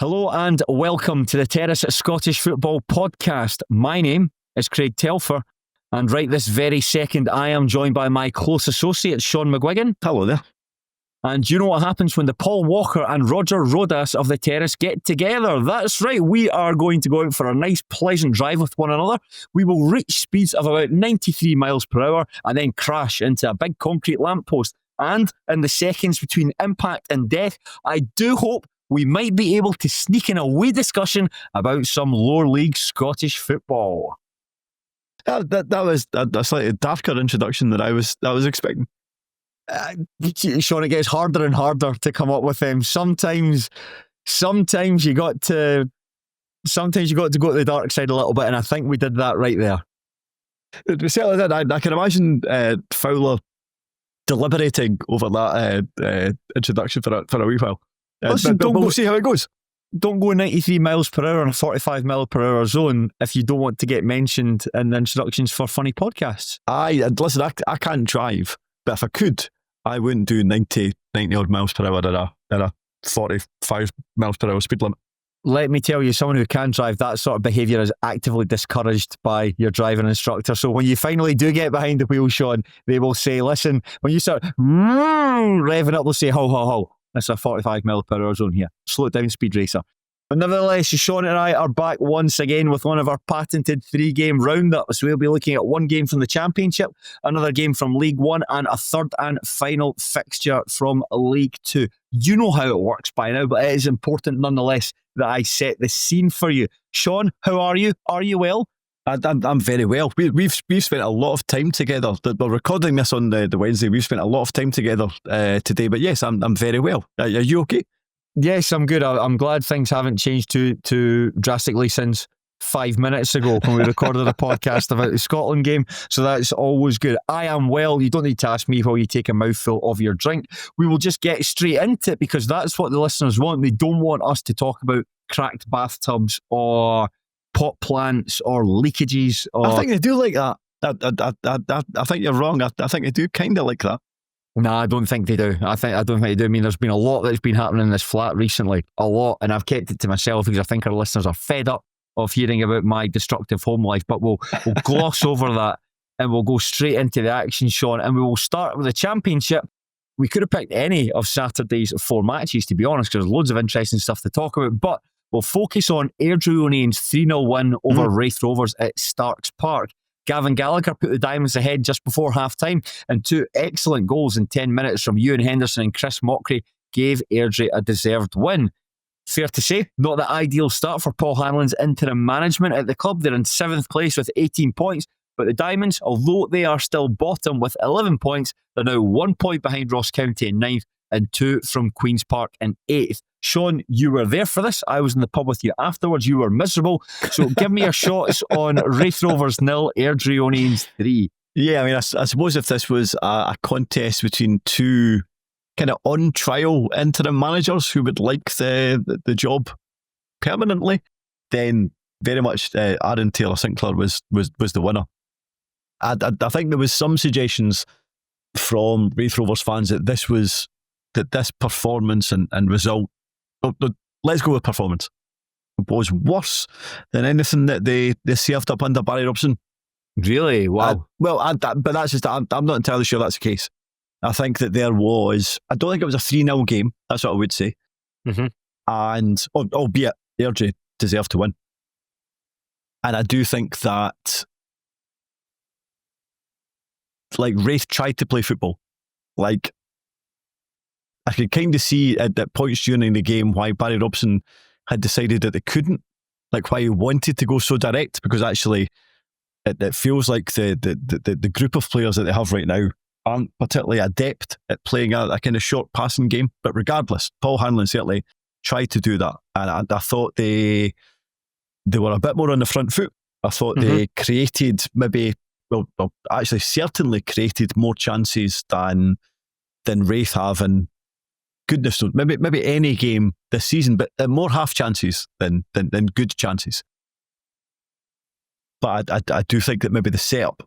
Hello and welcome to the Terrace Scottish Football Podcast. My name is Craig Telfer, and right this very second I am joined by my close associate Shaughan McGuigan. Hello there. And do you know what happens when the Paul Walker and Roger Rodas of the Terrace get together? That's right, we are going to go out for a nice pleasant drive with one another. We will reach speeds of about 93 miles per hour and then crash into a big concrete lamppost. And in the seconds between impact and death, I do hope we might be able to sneak in a wee discussion about some lower league Scottish football. That was a slightly darker introduction than I was expecting. Shaughan, it gets harder and harder to come up with them. Sometimes you got to go to the dark side a little bit, and I think we did that right there. We certainly did. I can imagine Fowler deliberating over that introduction for a wee while. Listen, but we'll see how it goes. Don't go 93 miles per hour in a 45 mile per hour zone if you don't want to get mentioned in the introductions for funny podcasts. Listen, I can't drive, but if I could, I wouldn't do 90 odd miles per hour at a 45 miles per hour speed limit. Let me tell you, someone who can drive, that sort of behaviour is actively discouraged by your driving instructor. So when you finally do get behind the wheel, Shaughan, they will say, listen, when you start revving up, they'll say, ho. It's a 45 mile per hour zone here. Slow it down, speed racer. But nevertheless, Shaughan and I are back once again with one of our patented 3-game roundups. We'll be looking at one game from the Championship, another game from League One, and a third and final fixture from League Two. You know how it works by now, but it is important nonetheless that I set the scene for you. Shaughan, how are you? Are you well? I'm very well. We've spent a lot of time together. We're recording this on the Wednesday. We've spent a lot of time together today. But yes, I'm very well. Are you okay? Yes, I'm good. I'm glad things haven't changed too drastically since 5 minutes ago when we recorded a podcast about the Scotland game. So that's always good. I am well. You don't need to ask me while you take a mouthful of your drink. We will just get straight into it because that's what the listeners want. They don't want us to talk about cracked bathtubs or pot plants or leakages. I think they do like that. I think you're wrong. I think they do kind of like that. No, I don't think they do. I don't think they do. I mean, there's been a lot that's been happening in this flat recently. A lot. And I've kept it to myself because I think our listeners are fed up of hearing about my destructive home life. But we'll gloss over that and we'll go straight into the action, Shaughan. And we will start with the Championship. We could have picked any of Saturday's 4 matches, to be honest, because there's loads of interesting stuff to talk about. But we'll focus on Airdrieonians' 3-0 win over Raith Rovers at Starks Park. Gavin Gallagher put the Diamonds ahead just before half-time, and 2 excellent goals in 10 minutes from Ewan Henderson and Chris Mockery gave Airdrie a deserved win. Fair to say, not the ideal start for Paul Hanlon's interim management at the club. They're in 7th place with 18 points, but the Diamonds, although they are still bottom with 11 points, they're now 1 point behind Ross County in 9th and 2 from Queen's Park in 8th. Shaughan, you were there for this. I was in the pub with you afterwards. You were miserable. So give me your shots on Raith Rovers 0, Airdrieonians 3. Yeah, I mean, I suppose if this was a contest between 2 kind of on-trial interim managers who would like the job permanently, then very much Aaron Taylor-Sinclair was the winner. I think there was some suggestions from Raith Rovers fans that this performance and result, let's go with performance, was worse than anything that they served up under Barry Robson. Really? Wow. But that's just, I'm not entirely sure that's the case. I think that I don't think it was a 3-0 game. That's what I would say. Mm-hmm. And albeit Airdrie deserved to win. And I do think that Raith tried to play football. I could kind of see at points during the game why Barry Robson had decided that they couldn't, why he wanted to go so direct, because actually it feels like the group of players that they have right now aren't particularly adept at playing a kind of short passing game. But regardless, Paul Hanlon certainly tried to do that, and I thought they were a bit more on the front foot. I thought they created certainly created more chances than Raith have, and goodness knows, maybe any game this season, but more half chances than good chances. But I do think that maybe the setup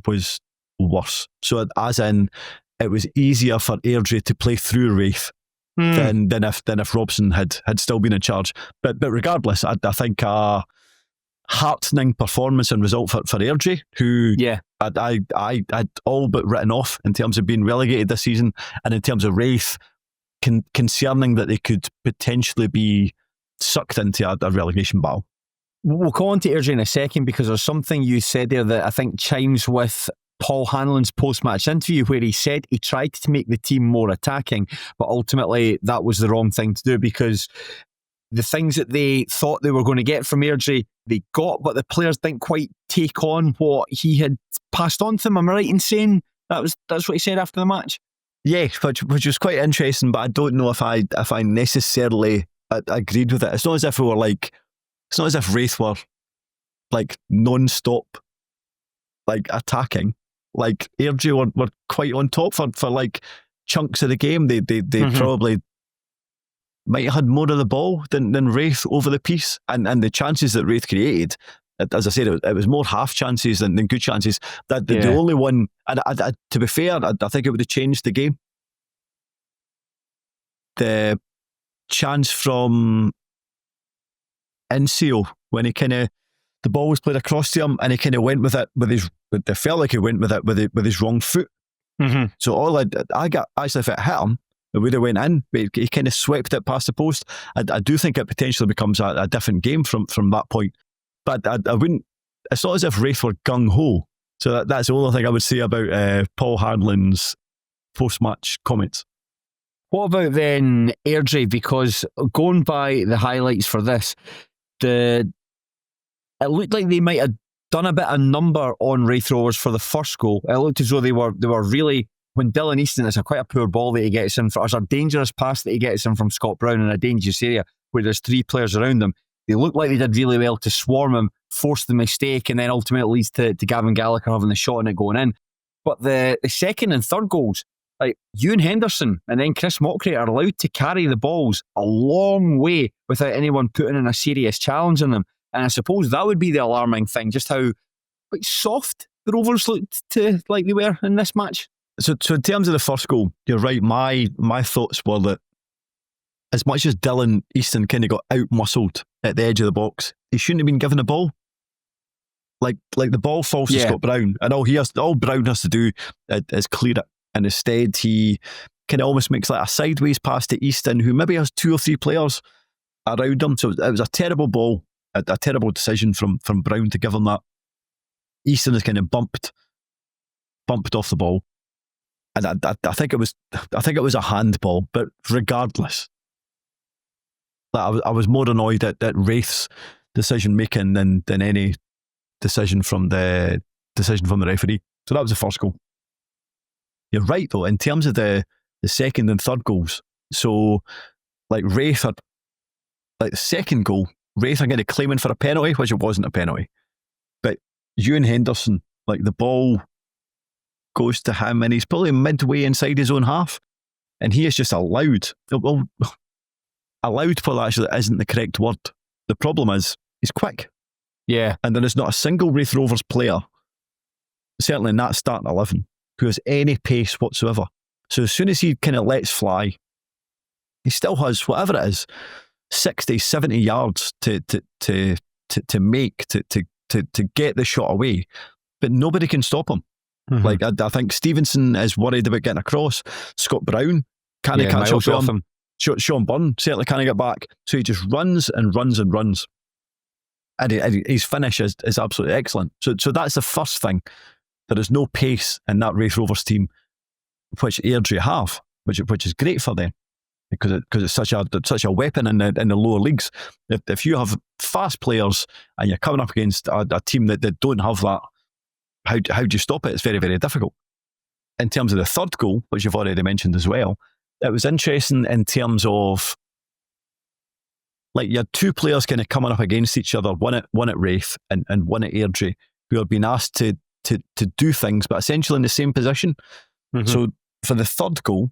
was worse. So as in, it was easier for Airdrie to play through Raith than if Robson had still been in charge. But regardless, I think a heartening performance and result for Airdrie, who I'd all but written off in terms of being relegated this season, and in terms of Raith, concerning that they could potentially be sucked into a relegation battle. We'll come on to Airdrie in a second, because there's something you said there that I think chimes with Paul Hanlon's post-match interview, where he said he tried to make the team more attacking, but ultimately that was the wrong thing to do, because the things that they thought they were going to get from Airdrie, they got, but the players didn't quite take on what he had passed on to them. Am I right in saying that's what he said after the match? Yeah, which was quite interesting, but I don't know if I necessarily agreed with it. It's not as if Raith were like non-stop like attacking. Like Airdrie were quite on top for like chunks of the game. They probably might have had more of the ball than Raith over the piece, and the chances that Raith created, as I said, it was more half chances than good chances. The only one, and to be fair, I think it would have changed the game. The chance from Incio, when he the ball was played across to him, and he kind of went with it it felt like he went with it with his wrong foot. So actually, if it hit him, it would have went in, but he kind of swept it past the post. I do think it potentially becomes a different game from that point. But I wouldn't. It's not as if Raith were gung ho. So that's the only thing I would say about Paul Hanlon's post-match comments. What about then Airdrie? Because going by the highlights for this, it looked like they might have done a bit of number on Raith Rovers for the first goal. It looked as though they were really, when Dylan Easton, it's quite a poor ball that he gets in for, it's a dangerous pass that he gets in from Scott Brown in a dangerous area where there's three players around them. They look like they did really well to swarm him, force the mistake, and then ultimately leads to Gavin Gallagher having the shot and it going in. But the second and third goals, like Ewan Henderson and then Chris Mockery are allowed to carry the balls a long way without anyone putting in a serious challenge on them. And I suppose that would be the alarming thing, just how quite soft the Rovers looked to like they were in this match. So in terms of the first goal, you're right. My thoughts were that as much as Dylan Easton kind of got out-muscled at the edge of the box, he shouldn't have been given the ball. Like the ball falls to Scott Brown, and all Brown has to do is clear it. And instead, he kind of almost makes like a sideways pass to Easton, who maybe has two or three players around him. So it was a terrible ball, a terrible decision from Brown to give him that. Easton is kind of bumped off the ball, and I think it was a handball. But regardless, I was more annoyed at Raith's decision making than any decision from the referee. So that was the first goal. You're right though, in terms of the second and third goals. So like Raith had, like the second goal, Raith are going to claim in for a penalty, which it wasn't a penalty. But Ewan Henderson, like the ball goes to him and he's probably midway inside his own half, and he is just allowed. Well, allowed probably actually isn't the correct word. The problem is he's quick. Yeah. And there is not a single Raith Rovers player, certainly in that starting 11, who has any pace whatsoever. So as soon as he kind of lets fly, he still has, whatever it is, 60, 70 yards to make, to get the shot away. But nobody can stop him. Like, I think Stevenson is worried about getting across. Scott Brown can't catch up with him. Shaughan Byrne certainly can't get back. So he just runs and runs and runs. And his finish is absolutely excellent. So that's the first thing. There is no pace in that Raith Rovers team, which Airdrie have, which is great for them because it's such a weapon in the lower leagues. If you have fast players and you're coming up against a team that don't have that, how do you stop it? It's very, very difficult. In terms of the third goal, which you've already mentioned as well, it was interesting in terms of, like, you had two players kind of coming up against each other, one at Raith and one at Airdrie, who are being asked to do things, but essentially in the same position. So for the third goal,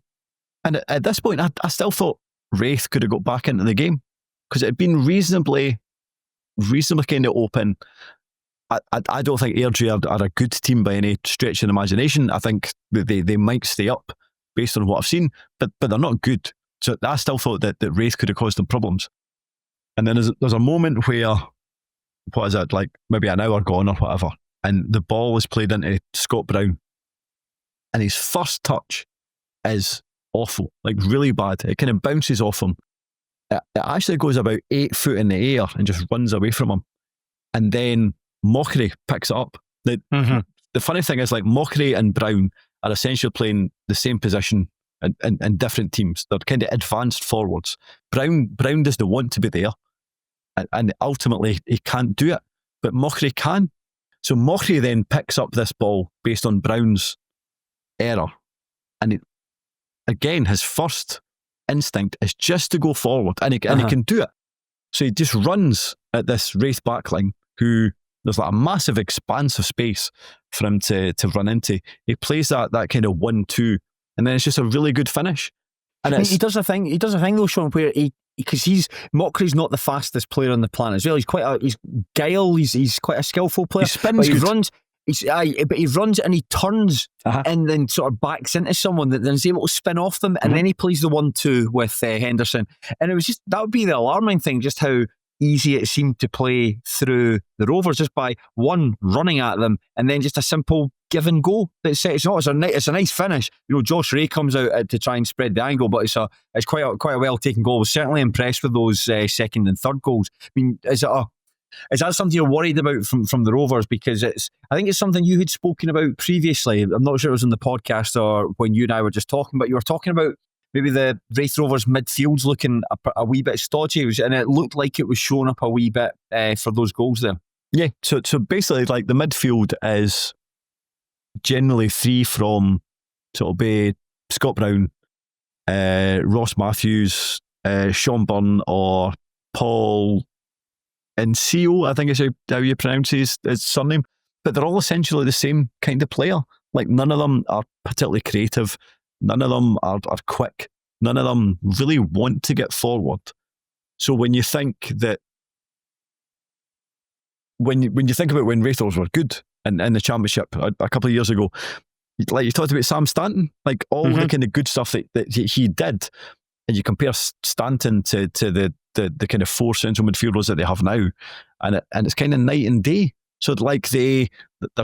and at this point, I still thought Raith could have got back into the game because it had been reasonably kind of open. I don't think Airdrie are a good team by any stretch of the imagination. I think they might stay up based on what I've seen, but they're not good. So I still thought that Raith could have caused them problems. And then there's a moment where, what is it, like maybe an hour gone or whatever, and the ball is played into Scott Brown, and his first touch is awful, like really bad. It kind of bounces off him. It actually goes about 8 foot in the air and just runs away from him. And then Mockery picks it up. The funny thing is, like, Mockery and Brown are essentially playing the same position in different teams. They're kind of advanced forwards. Brown doesn't want to be there, and ultimately he can't do it, but Mockery can. So Mockery then picks up this ball based on Brown's error, and again, his first instinct is just to go forward, and he can do it. So he just runs at this Raith backline, who there's like a massive expanse of space for him to run into. He plays that kind of 1-2, and then it's just a really good finish. And he does a thing though, Shaughan, where because Mockery's not the fastest player on the planet as well. He's guile. He's quite a skillful player. He spins good. But he runs and he turns and then sort of backs into someone that then is able to spin off them, and then he plays the 1-2 with Henderson. And it was just, that would be the alarming thing, just how easy it seemed to play through the Rovers, just by one running at them and then just a simple give and go. It's a nice finish. Josh Ray comes out to try and spread the angle, but it's quite a well taken goal. I was certainly impressed with those second and third goals. I mean, is that something you're worried about from the Rovers? Because I think it's something you had spoken about previously. I'm not sure it was in the podcast or when you and I were just talking, but you were talking about maybe the Raith Rovers midfield's looking a wee bit stodgy, and it looked like it was showing up a wee bit for those goals there. Yeah, so basically, like, the midfield is generally three from, so it'll be Scott Brown, Ross Matthews, Sean Byrne, or Paul Hanlon, I think is how you pronounce his surname. But they're all essentially the same kind of player. Like, none of them are particularly creative. None of them are quick. None of them really want to get forward. So when you think that, when you think about when Raith Rovers were good in the Championship a couple of years ago, like you talked about Sam Stanton, like all the kind of good stuff that he did, and you compare Stanton to the kind of four central midfielders that they have now, and it's kind of night and day. So like they're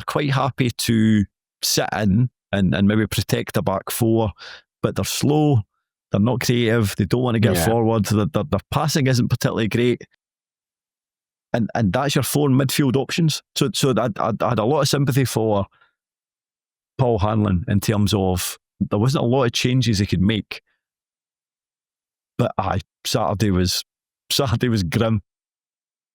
quite happy to sit in and maybe protect the back four, but they're slow, they're not creative, they don't want to get forward, their passing isn't particularly great. And that's your four midfield options. So I had a lot of sympathy for Paul Hanlon in terms of there wasn't a lot of changes he could make. But Saturday was grim.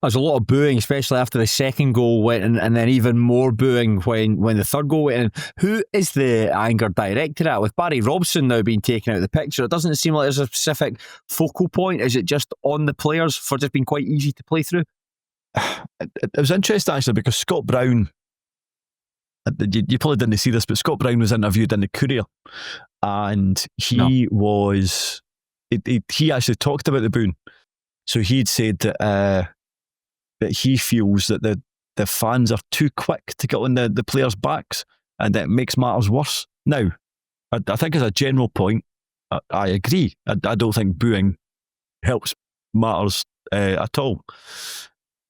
There's a lot of booing, especially after the second goal went in, and then even more booing when the third goal went in. Who is the anger directed at? With Barry Robson now being taken out of the picture, it doesn't seem like there's a specific focal point. Is it just on the players for just being quite easy to play through? It was interesting, actually, because Scott Brown, you probably didn't see this, but Scott Brown was interviewed in the Courier, and he actually talked about the booing. So he'd said that he feels that the fans are too quick to get on the players' backs, and that it makes matters worse. Now, I think as a general point, I agree. I don't think booing helps matters at all.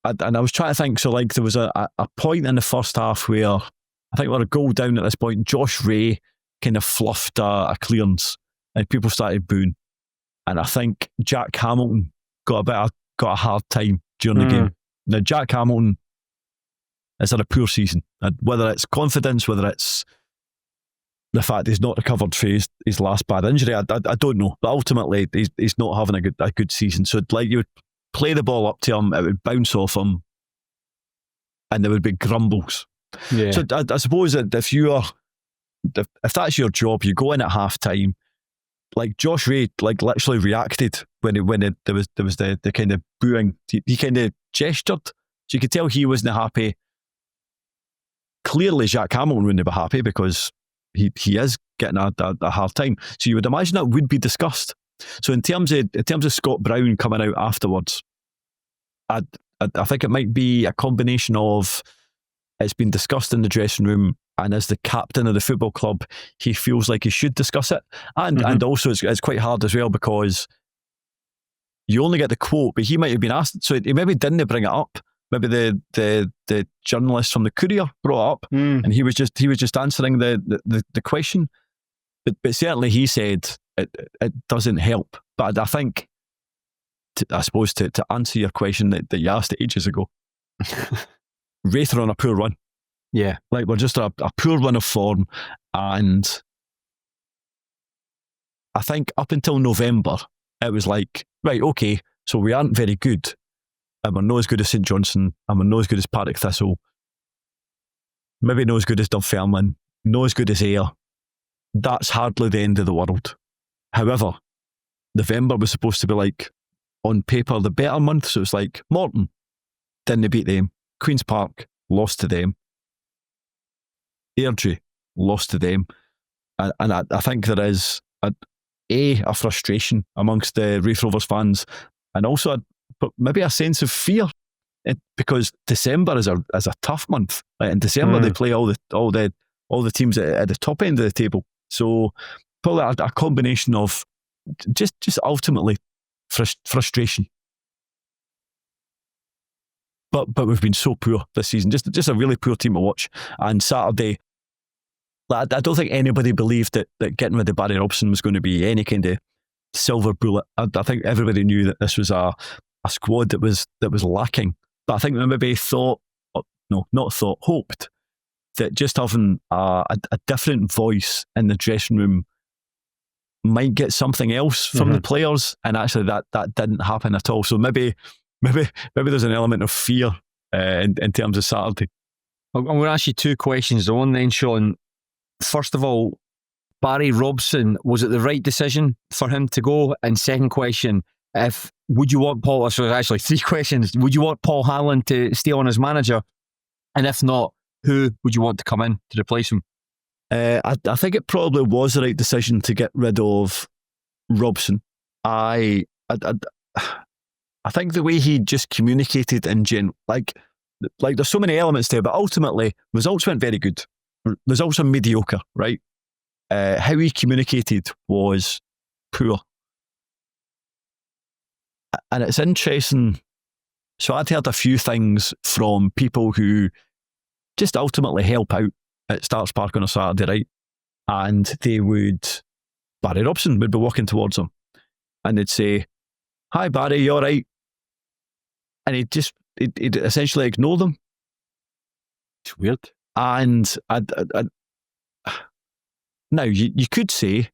And I was trying to think, so like there was a point in the first half where I think we were a goal down at this point. Josh Ray kind of fluffed a clearance and people started booing. And I think Jack Hamilton got a hard time during the game. Now, Jack Hamilton has had a poor season. Whether it's confidence, whether it's the fact he's not recovered for his last bad injury, I don't know. But ultimately, he's not having a good season. So like you would play the ball up to him, it would bounce off him, and there would be grumbles. Yeah. So I suppose that if that's your job, you go in at half time. Like Josh Ray, like literally reacted when there was the kind of booing. He kind of gestured, so you could tell he wasn't happy. Clearly, Jack Hamilton wouldn't be happy because he is getting a hard time. So you would imagine that would be discussed. So in terms of Scott Brown coming out afterwards, I think it might be a combination of it's been discussed in the dressing room and as the captain of the football club, he feels like he should discuss it. And also it's quite hard as well, because you only get the quote, but he might have been asked, so he maybe didn't bring it up. Maybe the journalist from the Courier brought it up, and he was just answering the question. But certainly he said it doesn't help. But I think, I suppose to answer your question that you asked ages ago, Raith are on a poor run. Yeah. Like, we're just a poor run of form. And I think up until November, it was like, right, okay, so we aren't very good. And we're not as good as St Johnstone. And we're not as good as Partick Thistle. Maybe not as good as Dunfermline. Not as good as Ayr. That's hardly the end of the world. However, November was supposed to be like, on paper, the better month. So it's like, Morton, didn't beat them. Queen's Park, lost to them. Airdrie, lost to them. And I think there is a frustration amongst the Raith Rovers fans, and also maybe a sense of fear, because December is a tough month. Like, in December they play all the teams at the top end of the table. So probably a combination of just ultimately frustration. But we've been so poor this season. Just a really poor team to watch. And Saturday, I don't think anybody believed that getting rid of Barry Robson was going to be any kind of silver bullet. I think everybody knew that this was a squad that was lacking. But I think they maybe hoped that just having a different voice in the dressing room might get something else from the players, and actually that didn't happen at all. So maybe there's an element of fear in terms of Saturday. I'm going to ask you two questions. The one then, Shaughan. First of all, Barry Robson, was it the right decision for him to go? And second question, would you want Paul? So actually, three questions. Would you want Paul Hanlon to stay on as manager? And if not, who would you want to come in to replace him? I think it probably was the right decision to get rid of Robson. I think the way he just communicated in general, like there's so many elements there, but ultimately results weren't very good. Results are mediocre, right? How he communicated was poor. And it's interesting. So I'd heard a few things from people who just ultimately help out at Starks Park on a Saturday, right? And Barry Robson would be walking towards them, and they'd say, "Hi Barry, you all right?" And he'd essentially ignore them. It's weird. And now you could say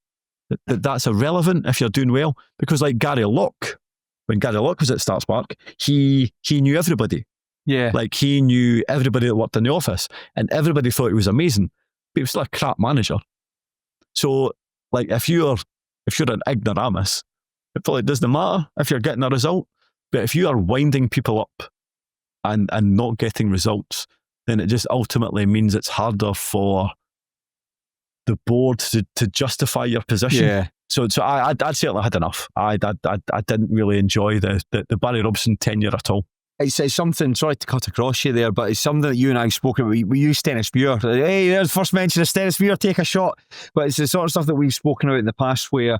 that's irrelevant if you're doing well, because like Gary Locke, when Gary Locke was at Starks Park, he knew everybody. Yeah. Like, he knew everybody that worked in the office, and everybody thought he was amazing, but he was still a crap manager. So, like, if you're an ignoramus, it probably doesn't matter if you're getting a result. But if you are winding people up and not getting results, then it just ultimately means it's harder for the board to justify your position. Yeah. So I'd certainly had enough. I didn't really enjoy the Barry Robson tenure at all. It's something, sorry to cut across you there, but it's something that you and I have spoken about. We use Stennis Muir. Hey, there's first mention of Stennis Muir, take a shot. But it's the sort of stuff that we've spoken about in the past where,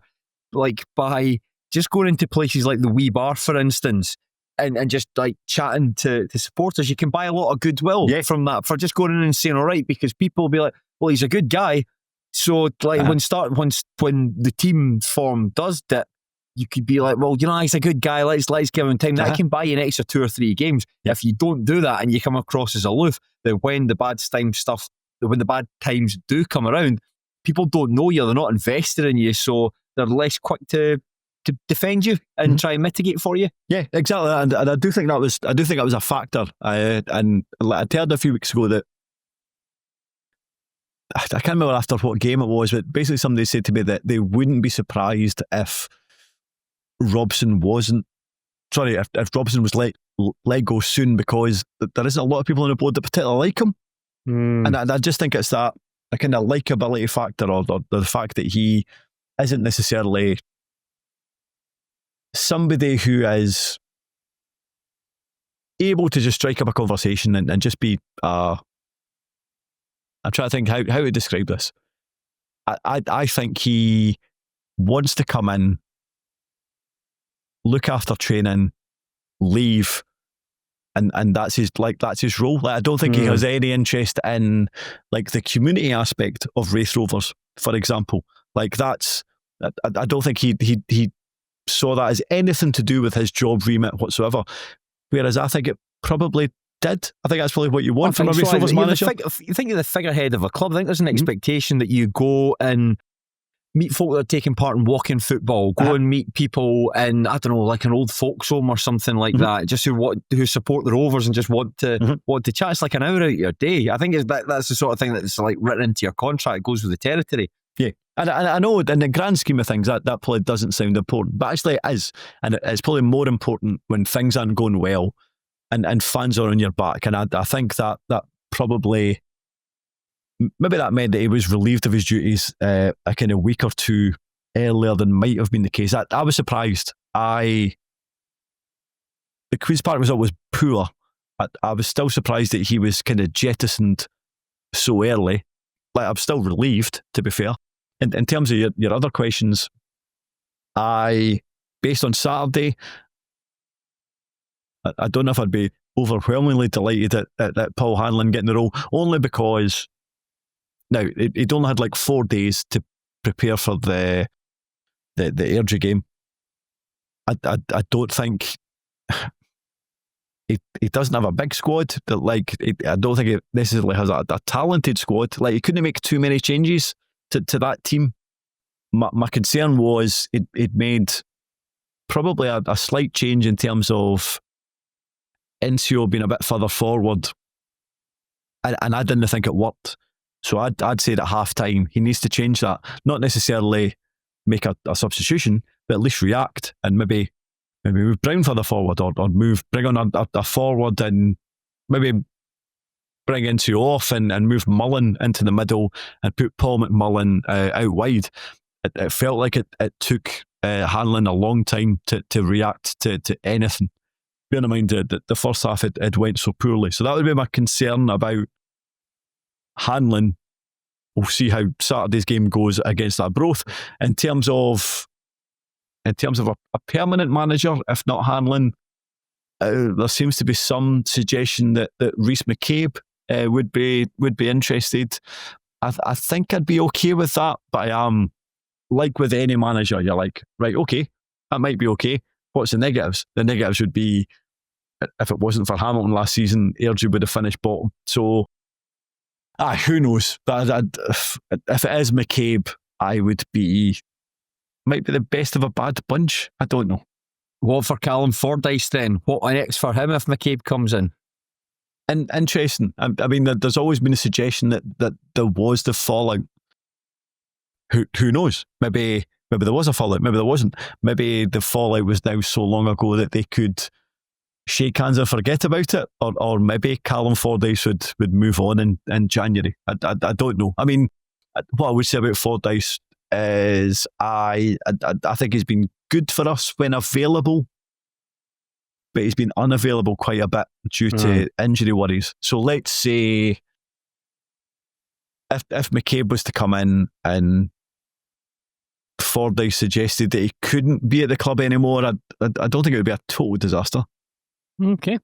like, by just going into places like the Wee Bar, for instance, and just like chatting to supporters, you can buy a lot of goodwill from that, for just going in and saying, all right, because people will be like, well, he's a good guy. So like when the team form does dip, you could be like, well, he's a good guy, let's give him time. That can buy you an extra 2 or 3 games. If you don't do that and you come across as aloof, then when the bad times do come around, people don't know you, they're not invested in you, so they're less quick to defend you and try and mitigate for you. Yeah, exactly. And I do think that was a factor. And I'd heard a few weeks ago that I can't remember after what game it was, but basically somebody said to me that they wouldn't be surprised if Robson was let go soon, because there isn't a lot of people on the board that particularly like him. And I just think it's that a kind of likability factor, or the fact that he isn't necessarily somebody who is able to just strike up a conversation and just be I'm trying to think how to describe this. I think he wants to come in, look after training, leave, and that's his role. Like, I don't think he has any interest in like the community aspect of Raith Rovers, for example. Like that's, I don't think he saw that as anything to do with his job remit whatsoever. Whereas I think it probably did. I think that's probably what you want from a Raith Rovers manager. You think you're the figurehead of a club. I think there's an expectation that you go and meet folk that are taking part in walking football, go and meet people in, I don't know, like an old folks home or something like that, just who support the Rovers and just want to chat. It's like an hour out of your day. I think that's the sort of thing that's like written into your contract, goes with the territory. Yeah, and I know in the grand scheme of things that probably doesn't sound important, but actually it is, and it's probably more important when things aren't going well and fans are on your back. And I think that probably, maybe that meant that he was relieved of his duties a kind of week or two earlier than might have been the case. I was surprised. The Queen's Park result was poor. I was still surprised that he was kind of jettisoned so early. Like, I'm still relieved, to be fair. In terms of your other questions, based on Saturday, I don't know if I'd be overwhelmingly delighted at Paul Hanlon getting the role, only because now he'd only had like 4 days to prepare for the Airdrie game. I don't think he doesn't have a big squad. I don't think he necessarily has a talented squad. Like, he couldn't make too many changes to that team. My concern was it made probably a slight change in terms of NCO being a bit further forward, and I didn't think it worked. So I'd say at half time he needs to change that. Not necessarily make a substitution, but at least react and maybe move Brown further forward, or bring on a forward and maybe bring NCO off and move Mullen into the middle and put Paul McMullen out wide. It felt like it took Hanlon a long time to react to anything. Bearing in mind that the first half it went so poorly. So that would be my concern about Hanlon. We'll see how Saturday's game goes against Arbroath. In terms of a permanent manager, if not Hanlon, there seems to be some suggestion that Rhys McCabe would be interested. I think I'd be okay with that, but I am, like with any manager, you're like, right, okay, that might be okay. What's the negatives? The negatives would be, if it wasn't for Hamilton last season, Airdrie would have finished bottom. So, who knows? If it is McCabe, I would might be the best of a bad bunch. I don't know. What for Callum Fordyce then? What next for him if McCabe comes in? And interesting. I mean, there's always been a suggestion that there was the fallout. Who knows? Maybe there was a fallout. Maybe there wasn't. Maybe the fallout was now so long ago that they could shake hands and forget about it, or maybe Callum Fordyce would move on in January. I don't know. I mean, what I would say about Fordyce is I think he's been good for us when available, but he's been unavailable quite a bit due to injury worries. So let's say if McCabe was to come in and Fordyce suggested that he couldn't be at the club anymore, I don't think it would be a total disaster. Okay,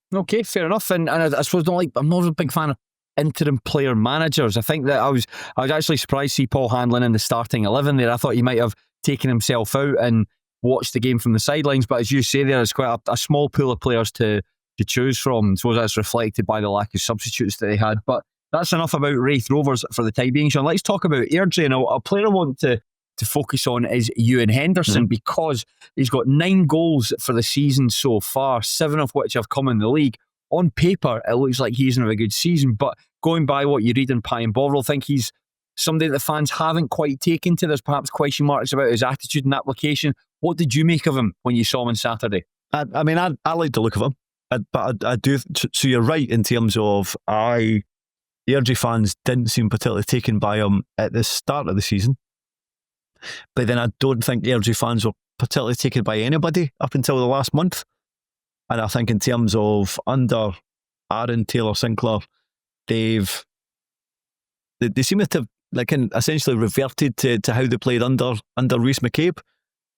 fair enough. And I suppose I'm not a big fan of interim player managers. I think that I was actually surprised to see Paul Hanlon in the starting 11 there. I thought he might have taken himself out and watched the game from the sidelines, but as you say, there's quite a small pool of players to choose from. I suppose that's reflected by the lack of substitutes that they had. But that's enough about Raith Rovers for the time being, Shaughan. Let's talk about Airdrie. And a player I want to focus on is Ewan Henderson, because he's got 9 goals for the season so far, 7 of which have come in the league. On paper, it looks like he's in a good season, but going by what you read in Pie and Bovril, I think he's somebody that the fans haven't quite taken to. There's perhaps question marks about his attitude and application. What did you make of him when you saw him on Saturday? I mean, I like the look of him, but I do. So you're right in terms of Airdrie fans didn't seem particularly taken by him at the start of the season. But then I don't think Airdrie fans were particularly taken by anybody up until the last month. And I think in terms of under Aaron Taylor Sinclair, they've they seem to have essentially reverted to how they played under Rhys McCabe.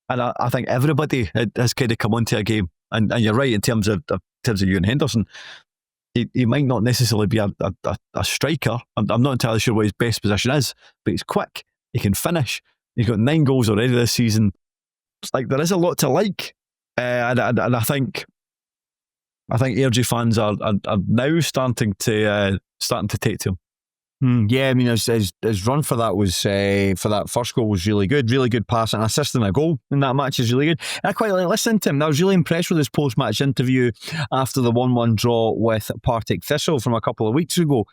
And I think everybody has kind of come onto a game. And you're right in terms of Ewan Henderson. He might not necessarily be a striker. I'm not entirely sure what his best position is, but he's quick. He can finish. He's got 9 goals already this season. It's like there is a lot to like, and I think Airdrie fans are now starting to take to him. Yeah, I mean, his run for that was for that first goal was really good pass and assist and a goal in that match is really good. And I quite like listening to him. I was really impressed with his post-match interview after the 1-1 draw with Partick Thistle from a couple of weeks ago,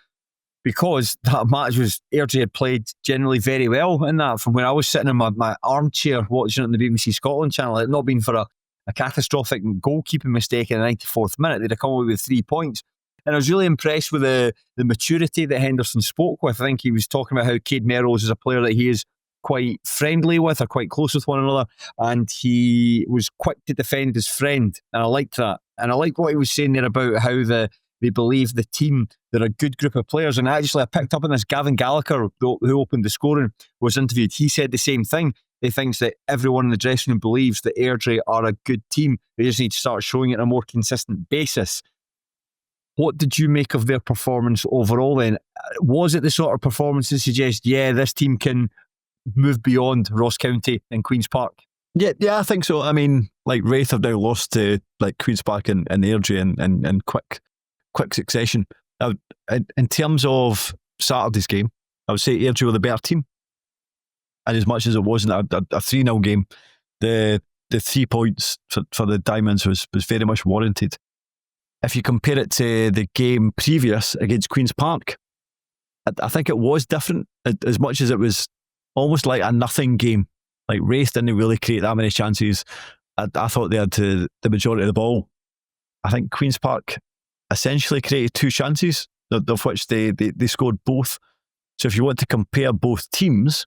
because that match was Airdrie had played generally very well in that. From where I was sitting in my armchair watching it on the BBC Scotland channel, it had not been for a catastrophic goalkeeping mistake in the 94th minute, they'd have come away with 3 points. And I was really impressed with the maturity that Henderson spoke with. I think he was talking about how Cade Melrose is a player that he is quite friendly with, or quite close with one another, and he was quick to defend his friend, and I liked that. And I liked what he was saying there about how they believe the team, they're a good group of players. And actually I picked up on this. Gavin Gallagher, who opened the scoring, was interviewed. He said the same thing. He thinks that everyone in the dressing room believes that Airdrie are a good team. They just need to start showing it on a more consistent basis. What did you make of their performance overall then? Was it the sort of performance that suggests, this team can move beyond Ross County and Queen's Park? Yeah, I think so. I mean, like Raith have now lost to Queen's Park and Airdrie in quick succession. In terms of Saturday's game, I would say Airdrie were the better team. And as much as it wasn't a 3-0 game, the 3 points for the Diamonds was very much warranted. If you compare it to the game previous against Queen's Park, I think it was different, as much as it was almost like a nothing game. Like Raith didn't really create that many chances. I thought they had the majority of the ball. I think Queen's Park essentially created 2 chances, of which they scored both. So if you want to compare both teams,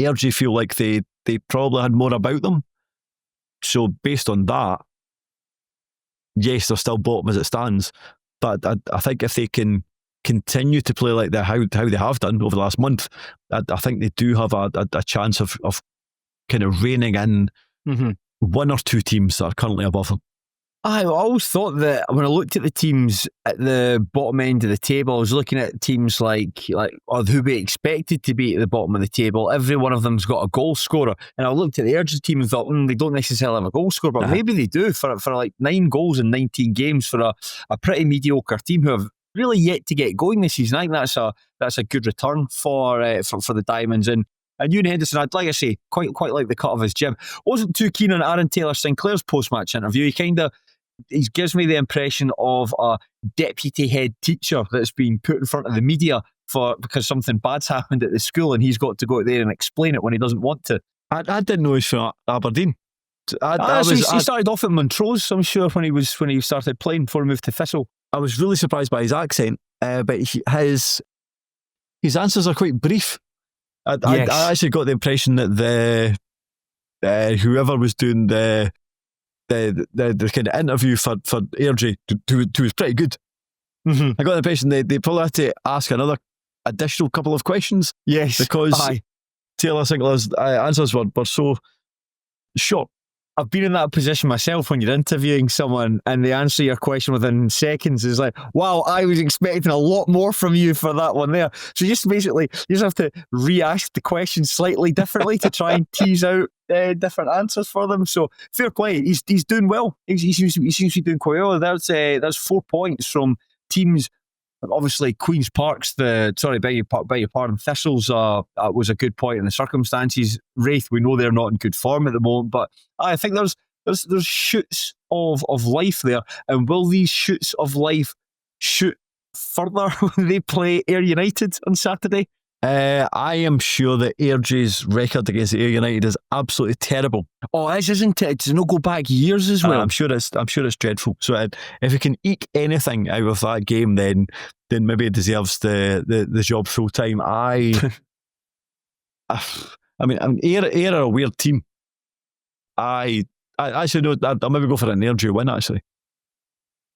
Airdrie feel like they probably had more about them. So based on that, yes, they're still bottom as it stands, but I think if they can continue to play like how they have done over the last month, I think they do have a chance of kind of reining in 1 or 2 teams that are currently above them. I always thought that when I looked at the teams at the bottom end of the table, I was looking at teams like who we expected to be at the bottom of the table. Every one of them's got a goal scorer. And I looked at the Airdrie team and thought, they don't necessarily have a goal scorer, but maybe they do for like 9 goals in 19 games for a pretty mediocre team who have really yet to get going this season. I think that's a good return for the Diamonds. And Ewan Henderson, I'd like to say, quite like the cut of his jib. Wasn't too keen on Aaron Taylor Sinclair's post-match interview. He gives me the impression of a deputy head teacher that's been put in front of the media because something bad's happened at the school, and he's got to go out there and explain it when he doesn't want to. I didn't know he was from Aberdeen. He started off at Montrose, I'm sure, when he started playing before he moved to Thistle. I was really surprised by his accent, but his answers are quite brief. I actually got the impression that whoever was doing the kind of interview for Airdrie, who was pretty good. I got the impression they probably had to ask another additional couple of questions. Yes, because Taylor Sinclair's answers were so short. I've been in that position myself when you're interviewing someone and they answer your question within seconds. It's like, wow, I was expecting a lot more from you for that one there. So you just have to re-ask the question slightly differently to try and tease out different answers for them. So fair play. He's doing well. He seems to be doing quite well. That's 4 points from teams. Obviously, Queen's Park's beg your pardon, Thistle's was a good point in the circumstances. Raith, we know they're not in good form at the moment, but I think there's shoots of life there. And will these shoots of life shoot further when they play Ayr United on Saturday? I am sure that Airdrie's record against Ayr United is absolutely terrible. Oh, it is, isn't it? Does it not go back years as well? I'm sure it's dreadful. So if it can eke anything out of that game, then maybe it deserves the job full time. I mean, Ayr are a weird team. I actually know I'll maybe go for an Airdrie win actually.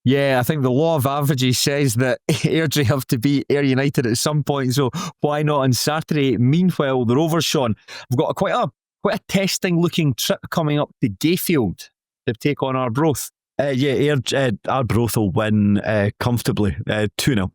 Yeah, I think the law of averages says that Airdrie have to beat Ayr United at some point, so why not on Saturday? Meanwhile, the Rovers, Shaughan, have got quite a testing looking trip coming up to Gayfield to take on Arbroath. Arbroath will win comfortably, 2-0.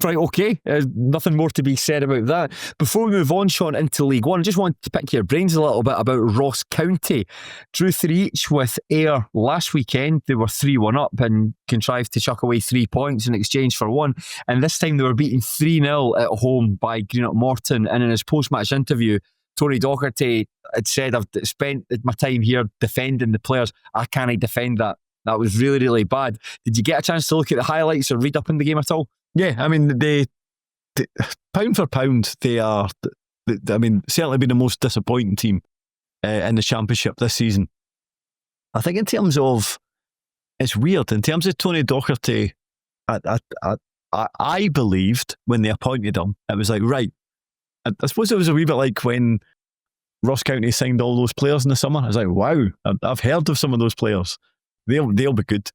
Right, okay. Nothing more to be said about that. Before we move on, Shaughan, into League One, I just wanted to pick your brains a little bit about Ross County. Drew 3 each with Ayr last weekend. They were 3-1 up and contrived to chuck away 3 points in exchange for one. And this time they were beaten 3-0 at home by Greenock Morton. And in his post-match interview, Tony Docherty had said, I've spent my time here defending the players. I can't defend that. That was really, really bad. Did you get a chance to look at the highlights or read up in the game at all? Yeah, I mean, they pound for pound, they are, certainly been the most disappointing team in the Championship this season. I think in terms of, it's weird, in terms of Tony Docherty, I believed when they appointed him, it was like, right, I suppose it was a wee bit like when Ross County signed all those players in the summer. I was like, wow, I've heard of some of those players. They'll be good.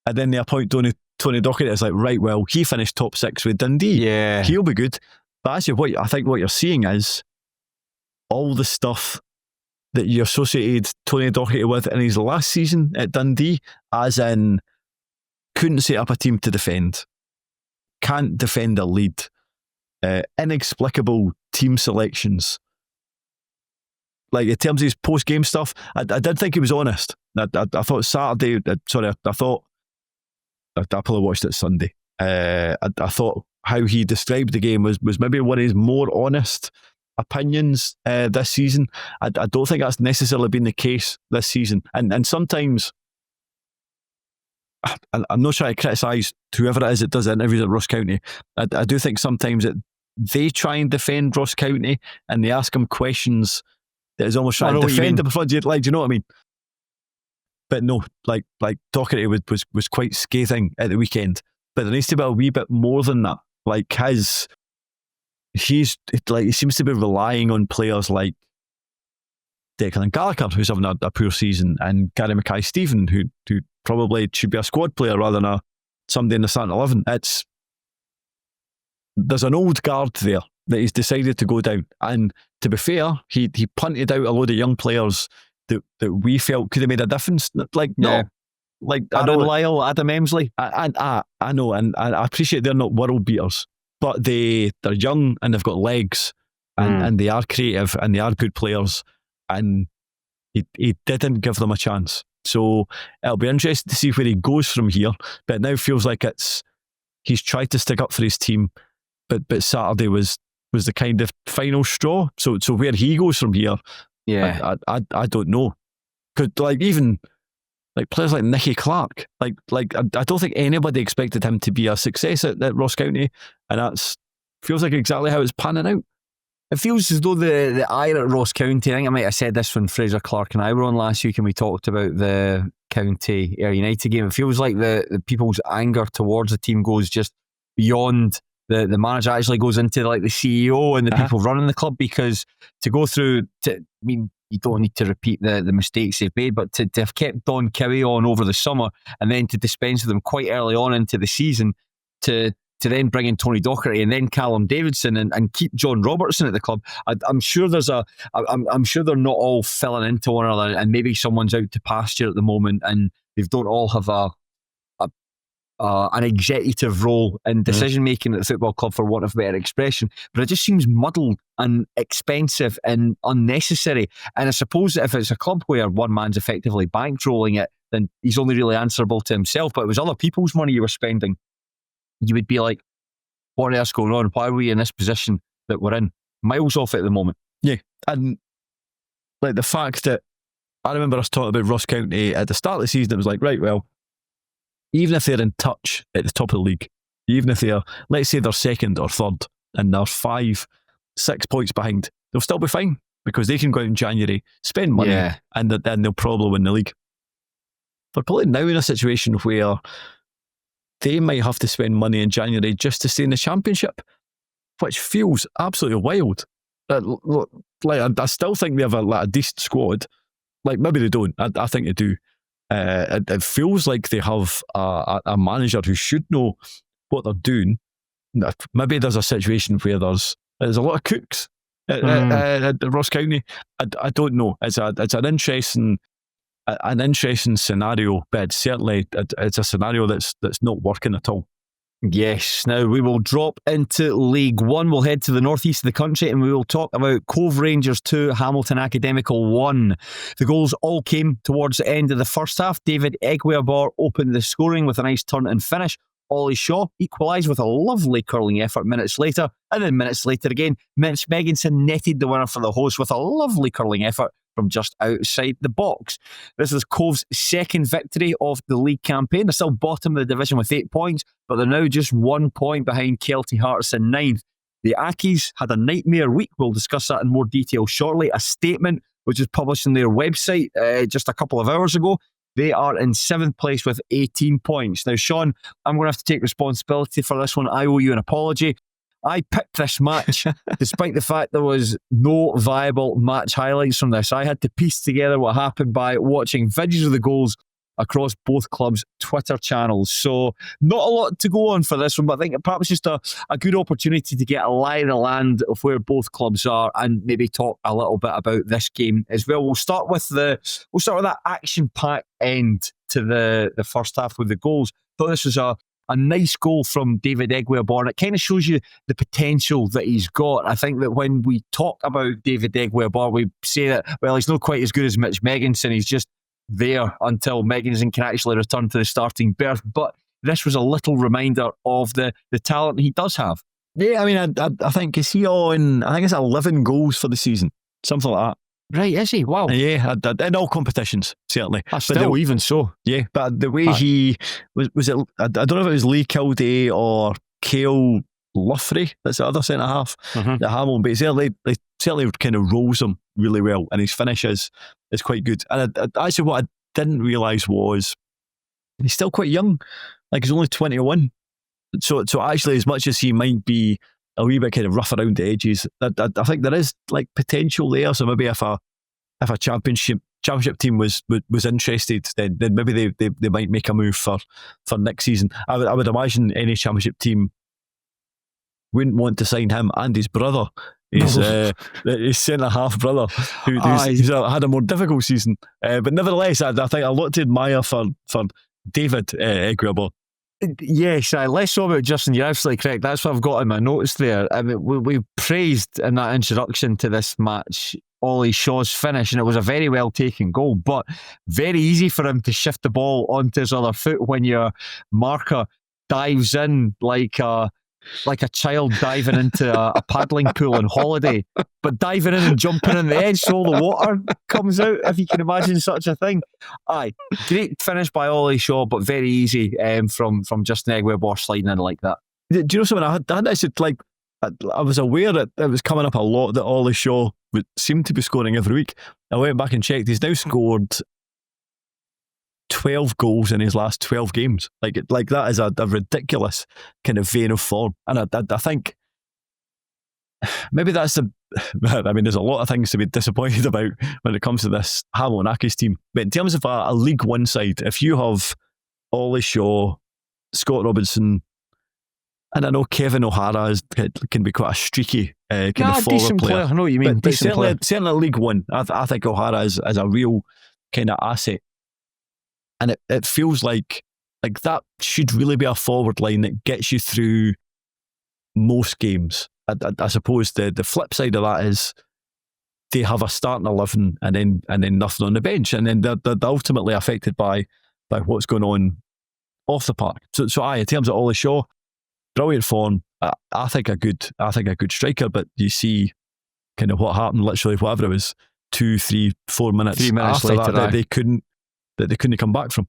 And then they appoint Tony Docherty. It's like, right, well, he finished top 6 with Dundee. Yeah. He'll be good. But actually, I think what you're seeing is all the stuff that you associated Tony Docherty with in his last season at Dundee, as in couldn't set up a team to defend, can't defend a lead, inexplicable team selections. Like, in terms of his post-game stuff, I did think he was honest. I thought Saturday, I probably watched it Sunday. I thought how he described the game was maybe one of his more honest opinions this season. I don't think that's necessarily been the case this season. And sometimes, I'm not trying to criticise whoever it is that does interviews at Ross County. I do think sometimes that they try and defend Ross County and they ask him questions that is almost trying to defend him before. Like, do you know what I mean? But no, like Docherty was quite scathing at the weekend. But there needs to be a wee bit more than that. Like, he seems to be relying on players like Declan Gallagher, who's having a poor season, and Gary Mackay-Stephen, who probably should be a squad player rather than somebody in the starting 11. There's an old guard there that he's decided to go down. And to be fair, he punted out a load of young players that we felt could have made a difference. Like, yeah. no. Like, Aaron Lyle, Adam Emsley. I know, and I appreciate they're not world beaters, but they're young and they've got legs, and they are creative and they are good players, and he didn't give them a chance. So it'll be interesting to see where he goes from here. But it now feels like he's tried to stick up for his team, but Saturday was the kind of final straw. So where he goes from here, yeah, I don't know. Because even like players like Nicky Clark, I don't think anybody expected him to be a success at Ross County, and that's feels like exactly how it's panning out. It feels as though the ire at Ross County, I think I might have said this when Fraser Clark and I were on last week and we talked about the County Ayr United game. It feels like the people's anger towards the team goes just beyond the manager, actually goes into like the CEO and the people running the club, because to go through, you don't need to repeat the mistakes they've made, but to have kept Don Cowie on over the summer and then to dispense with them quite early on into the season, to then bring in Tony Docherty and then Callum Davidson and keep John Robertson at the club. I'm sure I'm sure they're not all filling into one another, and maybe someone's out to pasture at the moment and they don't all have an executive role in decision making at the football club, for want of a better expression. But it just seems muddled and expensive and unnecessary. And I suppose if it's a club where one man's effectively bankrolling it, then he's only really answerable to himself. But it was other people's money you were spending, you would be like, what on earth's going on? Why are we in this position that we're in? Miles off it at the moment. Yeah, and like the fact that I remember us talking about Ross County at the start of the season, it was like, right, well, even if they're in touch at the top of the league, even if they're, let's say they're second or third and they're 5-6 points behind, they'll still be fine because they can go out in January, spend money, and then they'll probably win the league. They're probably now in a situation where they might have to spend money in January just to stay in the Championship, which feels absolutely wild. I still think they have a decent squad. Like, maybe they don't. I think they do. It feels like they have a manager who should know what they're doing. Maybe there's a situation where there's a lot of cooks at Ross County. I don't know. It's an interesting scenario, but certainly it's a scenario that's not working at all. Yes, now we will drop into League One. We'll head to the northeast of the country and we will talk about Cove Rangers 2, Hamilton Academical 1. The goals all came towards the end of the first half. David Egweabor opened the scoring with a nice turn and finish. Ollie Shaw equalised with a lovely curling effort minutes later, and then minutes later again, Mitch Megginson netted the winner for the hosts with a lovely curling effort from just outside the box. This is Cove's second victory of the league campaign. They're still bottom of the division with 8 points, but they're now just 1 point behind Kelty Hearts in ninth. The Accies had a nightmare week. We'll discuss that in more detail shortly. A statement which was published on their website just a couple of hours ago. They are in 7th place with 18 points. Now, Shaughan, I'm going to have to take responsibility for this one. I owe you an apology. I picked this match despite the fact there was no viable match highlights from this. I had to piece together what happened by watching videos of the goals across both clubs' Twitter channels. So not a lot to go on for this one, but I think perhaps just a good opportunity to get a lie of the land of where both clubs are and maybe talk a little bit about this game as well. We'll start with that action-packed end to the first half with the goals. Thought this was a nice goal from David Egweabor, and it kind of shows you the potential that he's got. I think that when we talk about David Egweabor, we say that, well, he's not quite as good as Mitch Megginson. He's just there until Megginson can actually return to the starting berth. But this was a little reminder of the talent he does have. Yeah, I mean, I think, is he on, I think it's 11 goals for the season, something like that. Right, is he? Wow. Yeah, in all competitions, certainly. Still, even so. Yeah, but the way he was it, I don't know if it was Lee Kildare or Cale Luffrey, that's the other centre half, the Hamilton, but he certainly kind of rolls him really well, and his finish is quite good. And actually, what I didn't realise was he's still quite young, like he's only 21. So actually, as much as he might be a wee bit kind of rough around the edges, I think there is like potential there. So maybe if a championship team was interested, then maybe they might make a move for next season. I would imagine any championship team wouldn't want to sign him and his brother, his centre half brother, who's had a more difficult season. But nevertheless, I think a lot to admire for David Egweabor. Yes, less so about Justin. You're absolutely correct. That's what I've got in my notes there. I mean, we praised in that introduction to this match Ollie Shaw's finish, and it was a very well taken goal, but very easy for him to shift the ball onto his other foot when your marker dives in like a child diving into a paddling pool on holiday, but diving in and jumping on the edge so all the water comes out, if you can imagine such a thing. Aye, great finish by Ollie Shaw, but very easy from Justin Egweabor sliding in like that. Do you know something? I was aware that it was coming up a lot that Ollie Shaw would seem to be scoring every week. I went back and checked. He's now scored 12 goals in his last 12 games. Like that is a ridiculous kind of vein of form. And I think maybe that's I mean, there's a lot of things to be disappointed about when it comes to this Hamilton Accies team. But in terms of a League One side, if you have Ollie Shaw, Scott Robinson, and I know Kevin O'Hara can be quite a streaky kind of forward player. I know what you mean. But certainly League One, I think O'Hara is a real kind of asset. And it feels like that should really be a forward line that gets you through most games. I suppose the flip side of that is they have a starting 11 and then nothing on the bench, and then they're ultimately affected by what's going on off the park. So in terms of Ollie Shaw, brilliant form. I think a good striker, but you see kind of what happened. Literally, whatever it was, 2, 3, 4 minutes. 3 minutes after later, that they couldn't come back from.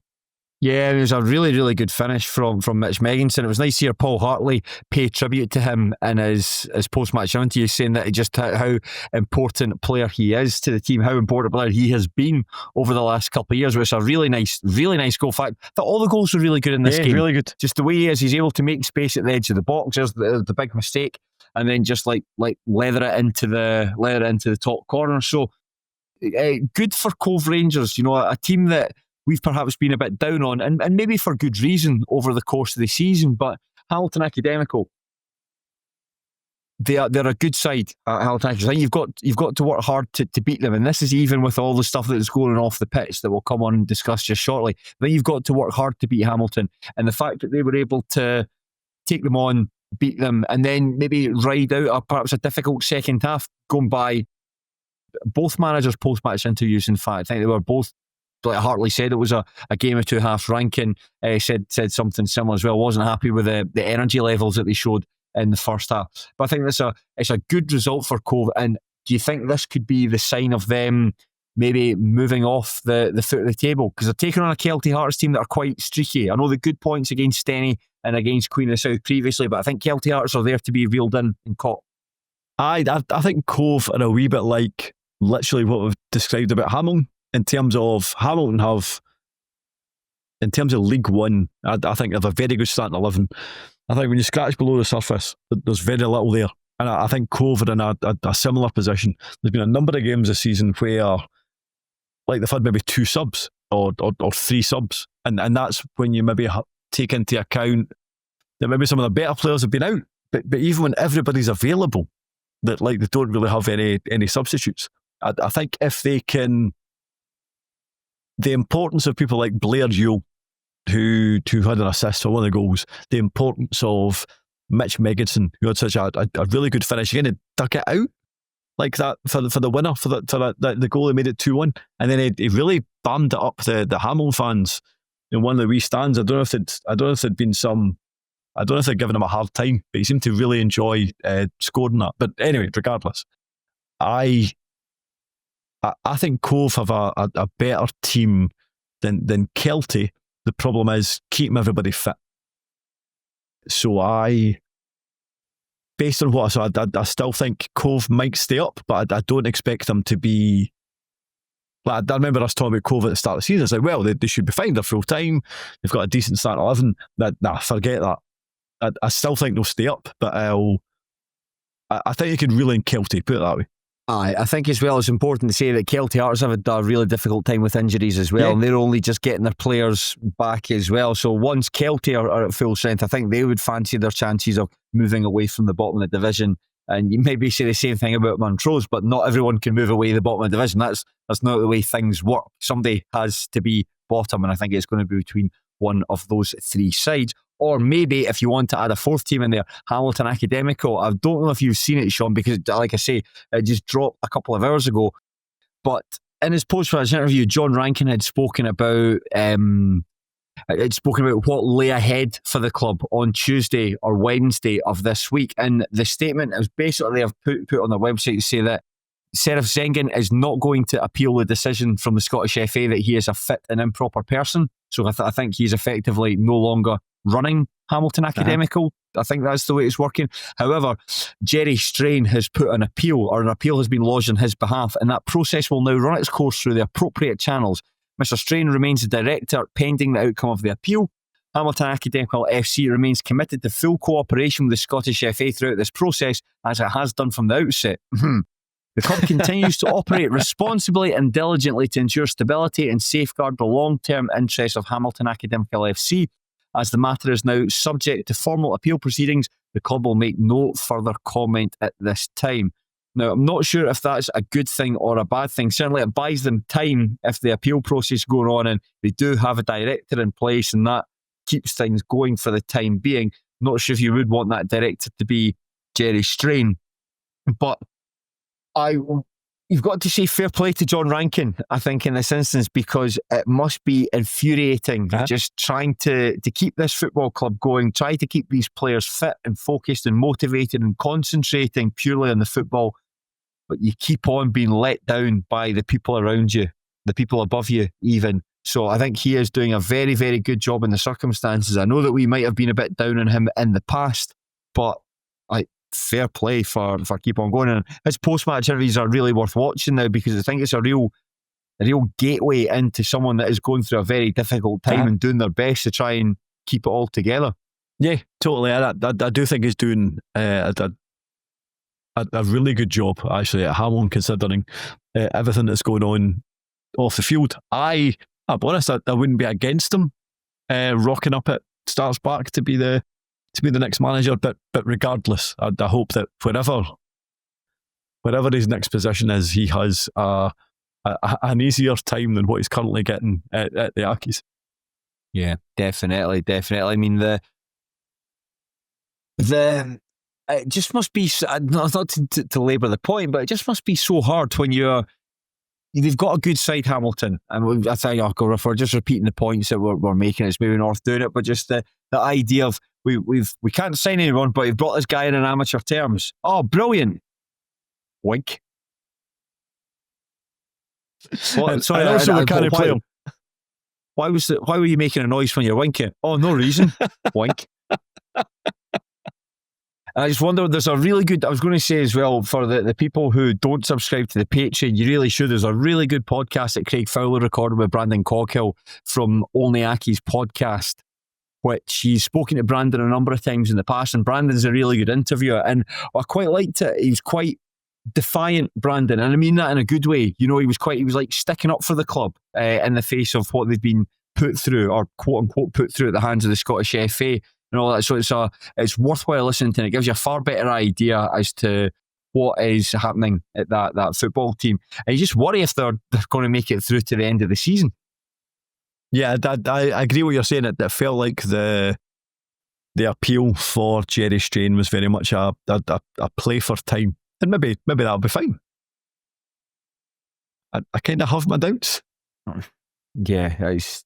Yeah, it was a really, really good finish from Mitch Megginson. It was nice to hear Paul Hanlon pay tribute to him in his post-match interview, saying that just how important player he is to the team, how important player he has been over the last couple of years, which is a really nice goal. In fact, I thought all the goals were really good in this game. Really good. Just the way he is, he's able to make space at the edge of the box. There's the big mistake, and then just like leather it into the top corner. So good for Cove Rangers, a team that we've perhaps been a bit down on, and maybe for good reason over the course of the season. But Hamilton Academical, they're a good side. Hamilton Academical. I think you've got to work hard to beat them, and this is even with all the stuff that is going off the pitch that we'll come on and discuss just shortly. But you've got to work hard to beat Hamilton, and the fact that they were able to take them on, beat them, and then maybe ride out perhaps a difficult second half, going by both managers' post-match interviews. In fact, I think they were both, like Hartley said, it was a game of two halves. Rankin said something similar as well. Wasn't happy with the energy levels that they showed in the first half. But I think it's a good result for Cove. And do you think this could be the sign of them maybe moving off the foot of the table? Because they're taking on a Kelty Hearts team that are quite streaky. I know the good points against Steny and against Queen of the South previously, but I think Kelty Hearts are there to be reeled in and caught. I think Cove are a wee bit like literally what we've described about Hamilton, in terms of Hamilton have, in terms of League One, I think they have a very good starting 11. I think when you scratch below the surface, there's very little there. And I think Cove are in a similar position. There's been a number of games this season where, like, they've had maybe 2 subs or 3 subs. And that's when you maybe take into account that maybe some of the better players have been out. But even when everybody's available, that like they don't really have any substitutes. I think if they can, the importance of people like Blair Yule, who had an assist for one of the goals, the importance of Mitch Megginson, who had such a really good finish again, and dug it out like that for the winner, for the goal that made it 2-1, and then he really bammed it up the Hamilton fans in one of the wee stands. I don't know if there'd been some, I don't know if they'd given him a hard time, but he seemed to really enjoy scoring that. But anyway, regardless, I think Cove have a better team than Kelty. The problem is keeping everybody fit. So based on what I saw, I still think Cove might stay up, but I don't expect them to be. Like, I remember us talking about Cove at the start of the season. It's like, well, they should be fine. They're full time. They've got a decent start 11. Nah, forget that. I still think they'll stay up, but I think you could reel in Kelty, put it that way. I think as well it's important to say that Kelty Hearts have had a really difficult time with injuries as well, and they're only just getting their players back as well. So once Kelty are at full strength, I think they would fancy their chances of moving away from the bottom of the division. And you maybe say the same thing about Montrose, but not everyone can move away the bottom of the division. That's not the way things work. Somebody has to be bottom, and I think it's going to be between one of those 3 sides. Or maybe if you want to add a 4th team in there, Hamilton Academical. I don't know if you've seen it, Shaughan, because like I say, it just dropped a couple of hours ago. But in his post-match interview, John Rankin had spoken about what lay ahead for the club on Tuesday or Wednesday of this week. And the statement is basically I've put on their website to say that Serif Zengen is not going to appeal the decision from the Scottish FA that he is a fit and improper person. So I think he's effectively no longer running Hamilton Academical. I think that's the way it's working. However, Jerry Strain has put an appeal, or an appeal has been lodged on his behalf, and that process will now run its course through the appropriate channels. Mr. Strain remains the director pending the outcome of the appeal. Hamilton Academical FC remains committed to full cooperation with the Scottish FA throughout this process, as it has done from the outset. The club continues to operate responsibly and diligently to ensure stability and safeguard the long-term interests of Hamilton Academical FC. As the matter is now subject to formal appeal proceedings, the club will make no further comment at this time. Now, I'm not sure if that's a good thing or a bad thing. Certainly it buys them time if the appeal process is going on and they do have a director in place, and that keeps things going for the time being. Not sure if you would want that director to be Jerry Strain, but you've got to say fair play to John Rankin, I think, in this instance, because it must be infuriating just trying to keep this football club going, try to keep these players fit and focused and motivated and concentrating purely on the football, but you keep on being let down by the people around you, the people above you even. So I think he is doing a very, very good job in the circumstances. I know that we might have been a bit down on him in the past, but fair play for keep on going. And his post-match interviews are really worth watching now, because I think it's a real gateway into someone that is going through a very difficult time and doing their best to try and keep it all together. Yeah, totally. I do think he's doing a really good job actually at Hamilton, considering everything that's going on off the field. I I'll be honest, I wouldn't be against him rocking up at Stars Park to be the next manager. But regardless, I hope that wherever his next position is, he has an easier time than what he's currently getting at the Accies. Yeah, definitely. I mean, it just must be, not to labour the point, but it just must be so hard when they've got a good side, Hamilton, and I think if we're just repeating the points that we're making, it's maybe North doing it, but just the idea of we can't sign anyone, but we've brought this guy in amateur terms. Oh, brilliant! Wink. Well, sorry, and also we can't play him. Why were you making a noise when you're winking? Oh, no reason. Wink. And I just wonder, there's a really good, I was going to say as well, for the people who don't subscribe to the Patreon, you really should. There's a really good podcast that Craig Fowler recorded with Brandon Coghill from Only Accies podcast, which he's spoken to Brandon a number of times in the past, and Brandon's a really good interviewer, and I quite liked it. He's quite defiant, Brandon, and I mean that in a good way. He was like sticking up for the club in the face of what they've been put through, or quote unquote put through, at the hands of the Scottish FA and all that. So it's worthwhile listening to, and it gives you a far better idea as to what is happening at that football team. And you just worry if they're going to make it through to the end of the season. Yeah, I agree with what you're saying. It felt like the appeal for Jerry Strain was very much a play for time. And maybe that'll be fine. I kind of have my doubts. Yeah, it's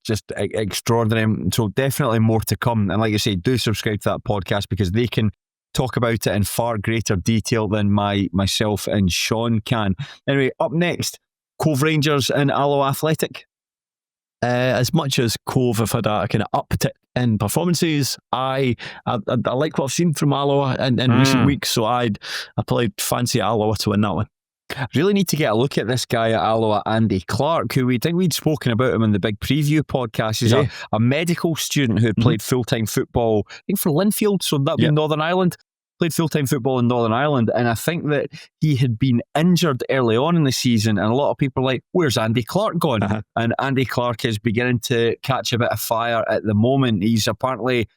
just extraordinary. So definitely more to come. And like I say, do subscribe to that podcast, because they can talk about it in far greater detail than myself and Shaughan can. Anyway, up next, Cove Rangers and Alloa Athletic. As much as Cove have had a kind of uptick in performances, I like what I've seen from Alloa in recent weeks, so I probably fancy Alloa to win that one. Really need to get a look at this guy at Alloa, Andy Clark, who we'd spoken about him in the big preview podcast. He's a medical student who had played full-time football, I think, for Linfield, so that'd be Northern Ireland. Played full-time football in Northern Ireland, and I think that he had been injured early on in the season, and a lot of people are like, where's Andy Clark gone? And Andy Clark is beginning to catch a bit of fire at the moment. He's apparently, in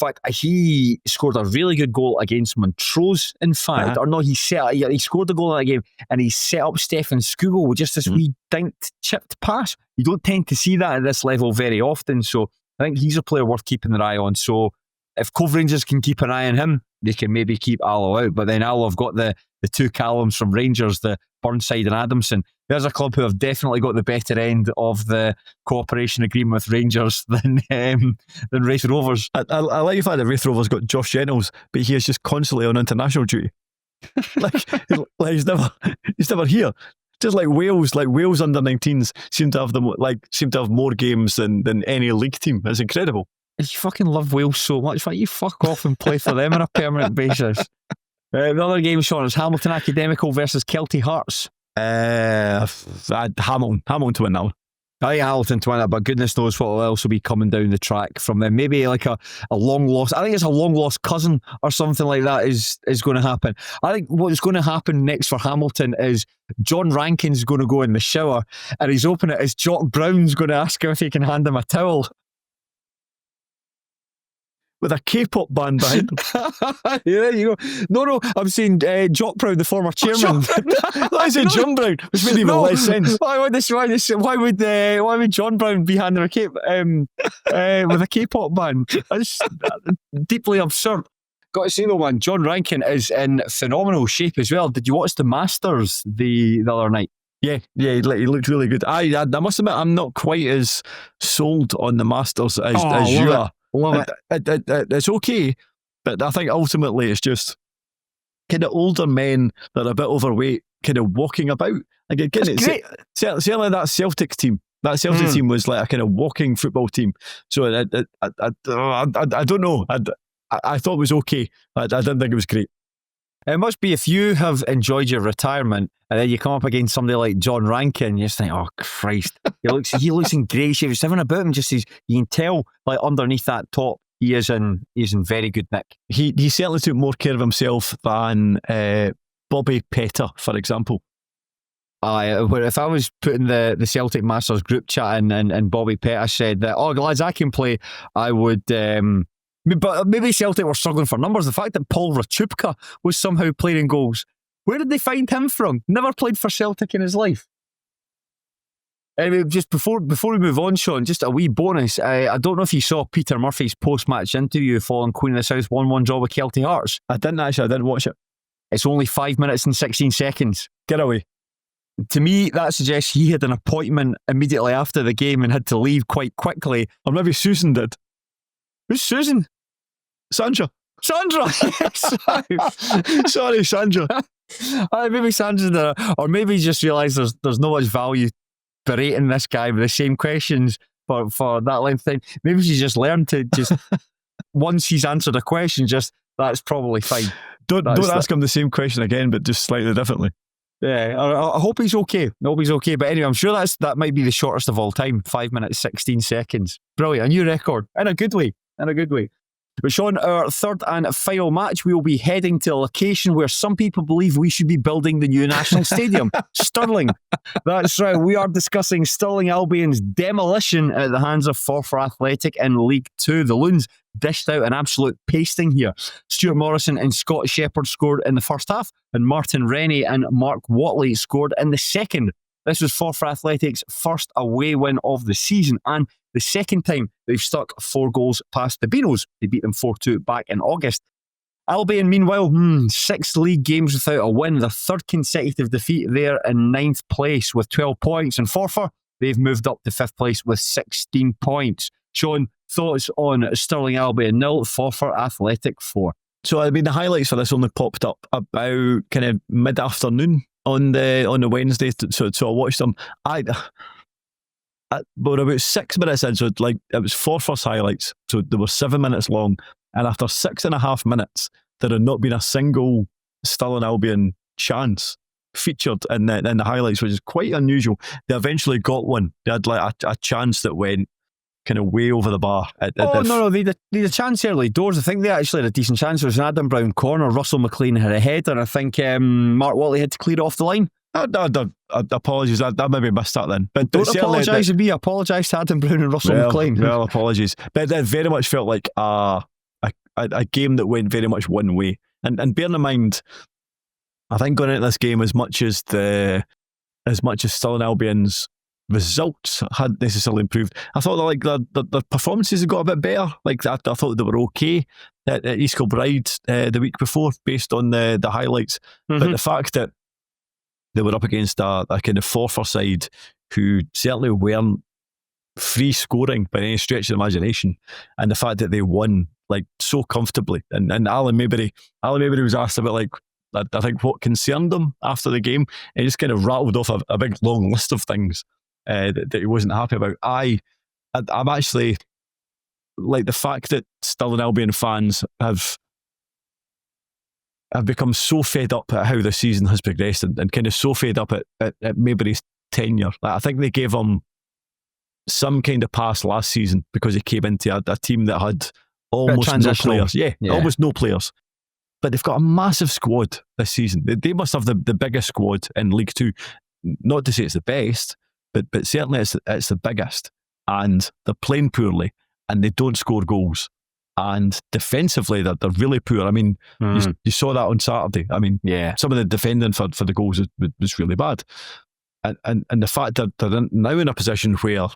fact, he scored a really good goal against Montrose, in fact. Or no, he scored a goal in that game, and he set up Stefan Skugel with just this wee dinked, chipped pass. You don't tend to see that at this level very often, so I think he's a player worth keeping an eye on. So if Cove Rangers can keep an eye on him, they can maybe keep Alloa out. But then Alloa have got the two Callums from Rangers, the Burnside and Adamson. There's a club who have definitely got the better end of the cooperation agreement with Rangers than Raith Rovers. I like the fact that Raith Rovers got Josh Reynolds, but he is just constantly on international duty. he's never here. Just like Wales under 19s seem to have more games than any league team. It's incredible. You fucking love Wales so much. Why you fuck off and play for them on a permanent basis? The other game, Shaughan, is Hamilton Academical versus Kelty Hearts. Hamilton to win that one. I think Hamilton to win that, but goodness knows what will also be coming down the track from them. Maybe like a long lost, I think it's a long lost cousin or something like that is going to happen. I think what's going to happen next for Hamilton is John Rankin's going to go in the shower, and he's opening it as Jock Brown's going to ask him if he can hand him a towel. With a K-pop band behind him. Yeah, there you go. No, I'm saying Jock Brown, the former chairman. I said John Brown, which made even less sense. Why would John Brown be handing a cape with a K-pop band? That's deeply absurd. Got to say though, man, John Rankin is in phenomenal shape as well. Did you watch the Masters the other night? Yeah, he looked really good. I must admit, I'm not quite as sold on the Masters as you are. Love it. It's okay, but I think ultimately it's just kind of older men that are a bit overweight, kind of walking about. Like again, certainly that Celtic team. That Celtic team was like a kind of walking football team. So I don't know. I thought it was okay. I didn't think it was great. It must be if you have enjoyed your retirement and then you come up against somebody like John Rankin, you just think, oh Christ, he looks in great shape. There's something about him, you can tell like underneath that top, he is in very good nick. He certainly took more care of himself than Bobby Petter, for example. If I was putting the Celtic Masters group chat in and Bobby Pettis said that, oh, lads, I can play, I would. But maybe Celtic were struggling for numbers. The fact that Paul Rachupka was somehow playing goals, where did they find him from? Never played for Celtic in his life. Anyway, just before we move on, Shaughan, just a wee bonus. I don't know if you saw Peter Murphy's post-match interview following Queen of the South 1-1 draw with Kelty Hearts. I didn't watch it. It's only 5 minutes and 16 seconds. Get away. To me, that suggests he had an appointment immediately after the game and had to leave quite quickly. Or maybe Susan did. Who's Susan? Sandra. Sorry, Sandra. Maybe Sandra did it. Or maybe he just realised there's not much value berating this guy with the same questions for that length of time. Maybe she's just learned to just once he's answered a question, just that's probably fine. Don't ask him the same question again, but just slightly differently. Yeah, I hope he's okay. I hope he's okay. But anyway, I'm sure that might be the shortest of all time. 5 minutes 16 seconds. Brilliant, a new record in a good way. But Shaughan, our third and final match, we will be heading to a location where some people believe we should be building the new National Stadium, Stirling. That's right, we are discussing Stirling Albion's demolition at the hands of Forfar Athletic in League 2. The Loons dished out an absolute pasting here. Stuart Morrison and Scott Shepherd scored in the first half, and Martin Rennie and Mark Whatley scored in the second. This was Forfar Athletic's first away win of the season, and the second time they've stuck 4 goals past the Beanos. They beat them 4-2 back in August. Albion, meanwhile, 6 league games without a win. Their third consecutive defeat there in 9th place with 12 points. And Forfar, they've moved up to 5th place with 16 points. Shaughan, thoughts on Stirling Albion 0, Forfar Athletic 4? So, I mean, the highlights for this only popped up about kind of mid-afternoon on the Wednesday, so I watched them. But about 6 minutes in, so like it was Forfar's highlights, so they were 7 minutes long, and after 6.5 minutes, there had not been a single Stirling Albion chance featured in the highlights, which is quite unusual. They eventually got one. They had like a chance that went kind of way over the bar. They had a chance early doors. I think they actually had a decent chance. There was an Adam Brown corner. Russell McLean had a header, and I think Mark Whatley had to clear it off the line. Apologies, that maybe missed that then. But don't apologise to me. Apologise to Adam Brown and Russell McLean. Well, apologies. But it very much felt like a game that went very much one way. And bearing in mind, I think going into this game, as much as Stirling Albion's results hadn't necessarily improved, I thought that the performances had got a bit better. Like I thought they were okay at East Kilbride the week before, based on the highlights. Mm-hmm. But the fact that they were up against a kind of Forfar side who certainly weren't free scoring by any stretch of the imagination, and the fact that they won like so comfortably. And Alan Maybury was asked about like I think what concerned him after the game, and he just kind of rattled off a big long list of things that he wasn't happy about. I'm actually like the fact that Stirling Albion fans have become so fed up at how the season has progressed, and kind of so fed up at Maybury's tenure. Like, I think they gave him some kind of pass last season because he came into a team that had almost no players. Yeah, almost no players. But they've got a massive squad this season. They must have the biggest squad in League 2. Not to say it's the best, but certainly it's the biggest. And they're playing poorly, and they don't score goals. And defensively, they're really poor. I mean, you saw that on Saturday. I mean, some of the defending for the goals was really bad. And the fact that they're now in a position where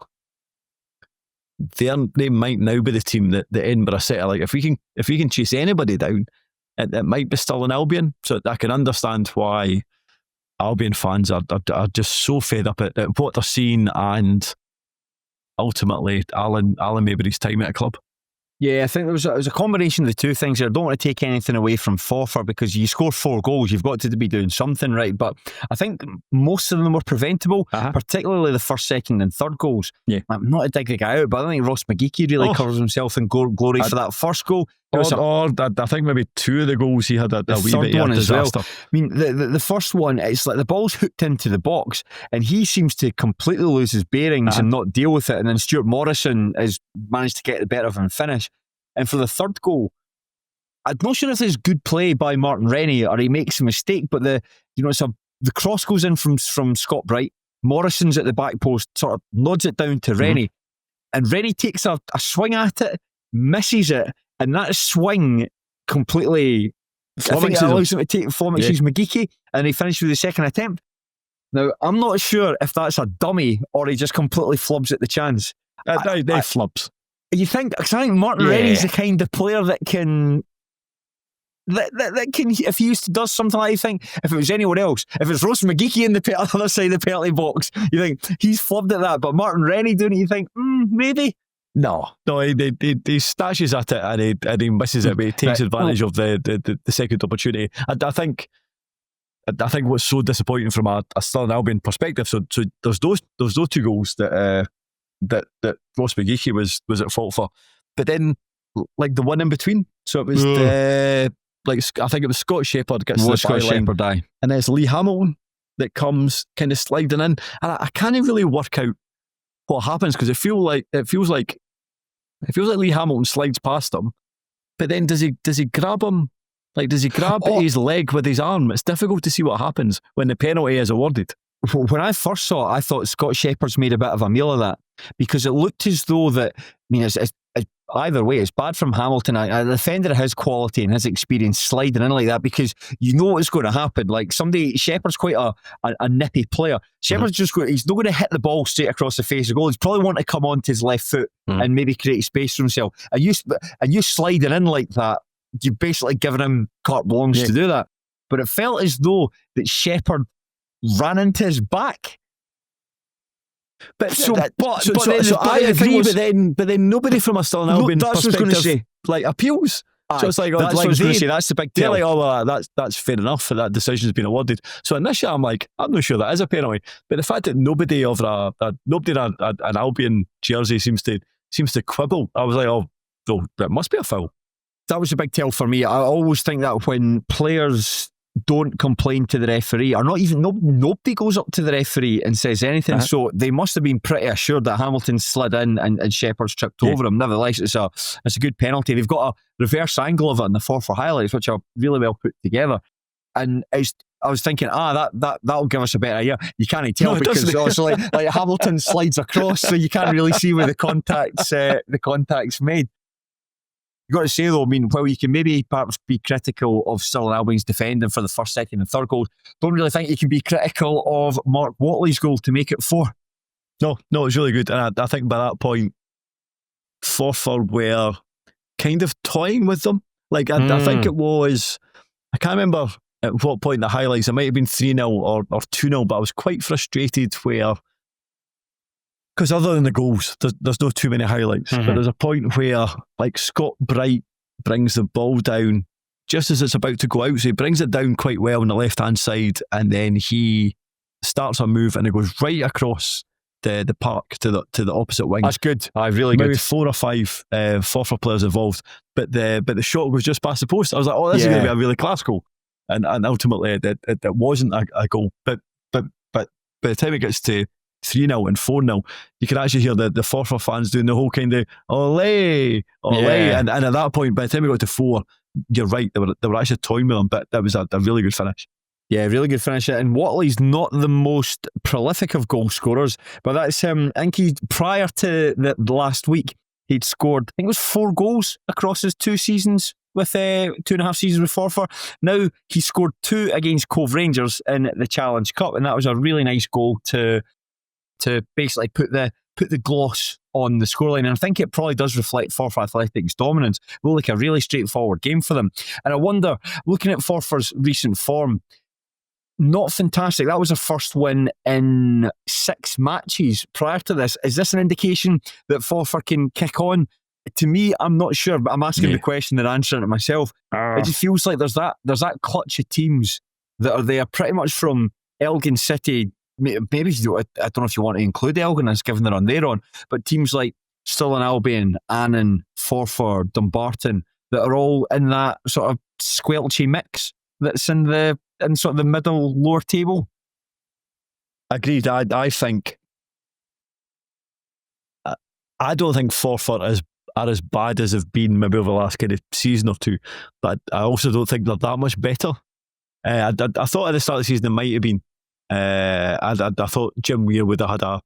they might now be the team that Edinburgh City, like if we can chase anybody down, it might be Stirling Albion. So I can understand why Albion fans are just so fed up at what they're seeing, and ultimately Alan Maybury's time at a club. Yeah, I think it was a combination of the two things here. I don't want to take anything away from Forfar, because you score 4 goals, you've got to be doing something right. But I think most of them were preventable, particularly the first, second and third goals. Yeah. I'm not to dig the guy out, but I think Ross McGeeky really covers himself in glory for that first goal. I think maybe 2 of the goals he had a wee bit of disaster. Well. I mean, the first one, it's like the ball's hooked into the box and he seems to completely lose his bearings and not deal with it. And then Stuart Morrison has managed to get the better of him and finish. And for the third goal, I'm not sure if there's good play by Martin Rennie or he makes a mistake, but it's a the cross goes in from Scott Bright. Morrison's at the back post, sort of nods it down to Rennie. And Rennie takes a swing at it, misses it, and that swing completely allows him to take flummoxes McGeeky, and he finishes with the second attempt. Now, I'm not sure if that's a dummy or he just completely flubs at the chance. They flubs. You think? Because I think Martin Rennie's the kind of player that can... That can, if he does something like that, you think, if it was anyone else, if it's Ross McGeeky in the other side of the penalty box, you think he's flubbed at that. But Martin Rennie doing it, you think, maybe. No, he stashes at it and he misses it, but he takes advantage of the second opportunity. I think what's so disappointing from a Stirling Albion perspective. So there's those two goals that Ross McGeeky was at fault for, but then like the one in between. So it was I think it was Scott Shepherd gets to the byline, and there's Lee Hamilton that comes kind of sliding in, and I can't really work out what happens because it feels like Lee Hamilton slides past him, but then does he grab him? Like, does he grab his leg with his arm? It's difficult to see what happens when the penalty is awarded. When I first saw it, I thought Scott Shepherd's made a bit of a meal of that because it looked as though that, I mean, it's either way, it's bad from Hamilton, a defender of his quality and his experience sliding in like that because you know what's going to happen. Like Shepherd's quite a nippy player. Shepherd's he's not going to hit the ball straight across the face of goal. He's probably want to come onto his left foot and maybe create space for himself. And you sliding in like that, you're basically giving him carte blanche to do that. But it felt as though that Shepherd ran into his back. I agree, but then nobody from a Stirling Albion perspective appeals. So it's like, that's what I was going to say. That's the big deal. They're like, that's fair enough for that decision's been awarded. So initially, I'm like, I'm not sure that is a penalty. But the fact that nobody in an Albion jersey seems to quibble, I was like, that must be a foul. That was a big tell for me. I always think that when players don't complain to the referee, or not even nobody goes up to the referee and says anything. So they must have been pretty assured that Hamilton slid in and Shepherd's tripped over him. Nevertheless, it's a good penalty. They've got a reverse angle of it in the Forfar highlights, which are really well put together. And I was thinking, that'll give us a better idea. You can't tell because obviously like Hamilton slides across, so you can't really see where the contact's made. You've got to say though, I mean, while you can maybe perhaps be critical of Stirling Albion's defending for the first, second and third goals, don't really think you can be critical of Mark Whatley's goal to make it 4. No, it was really good. And I think by that point, Forfar were kind of toying with them. Like, I think it was, I can't remember at what point in the highlights, it might have been 3-0 or 2-0, but I was quite frustrated where, because other than the goals, there's no too many highlights. But there's a point where, like, Scott Bright brings the ball down just as it's about to go out. So he brings it down quite well on the left-hand side, and then he starts a move and it goes right across the park to the opposite wing. That's good. Really good. Maybe 4 or 5 Forfar players involved, but the shot goes just past the post. I was like, this is going to be a really class goal, and ultimately it wasn't a goal. But by the time it gets to 3-0 and 4-0, you can actually hear the Forfar fans doing the whole kind of ole, and at that point, by the time we got to 4, you're right, they were actually toying with them, but that was a really good finish. Yeah, really good finish. And Whatley's not the most prolific of goal scorers, but that's I think prior to the last week, he'd scored, I think it was 4 goals across his 2 seasons with 2.5 seasons with Forfar. Now he scored 2 against Cove Rangers in the Challenge Cup, and that was a really nice goal to basically put the gloss on the scoreline. And I think it probably does reflect Forfar Athletics' dominance. It looked like a really straightforward game for them. And I wonder, looking at Forfar's recent form, not fantastic. That was a first win in 6 matches prior to this. Is this an indication that Forfar can kick on? To me, I'm not sure, but I'm asking the question and answering it myself. It just feels like there's that clutch of teams that are there pretty much from Elgin City. Maybe I don't know if you want to include Elgin as given they're on their own, but teams like Stirling Albion, Annan, Forfar, Dumbarton, that are all in that sort of squelchy mix that's in sort of the middle lower table. Agreed. I think I don't think Forfar are as bad as they've been maybe over the last kind of season or 2, but I also don't think they're that much better. I thought at the start of the season they might have been, I thought Jim Weir would have had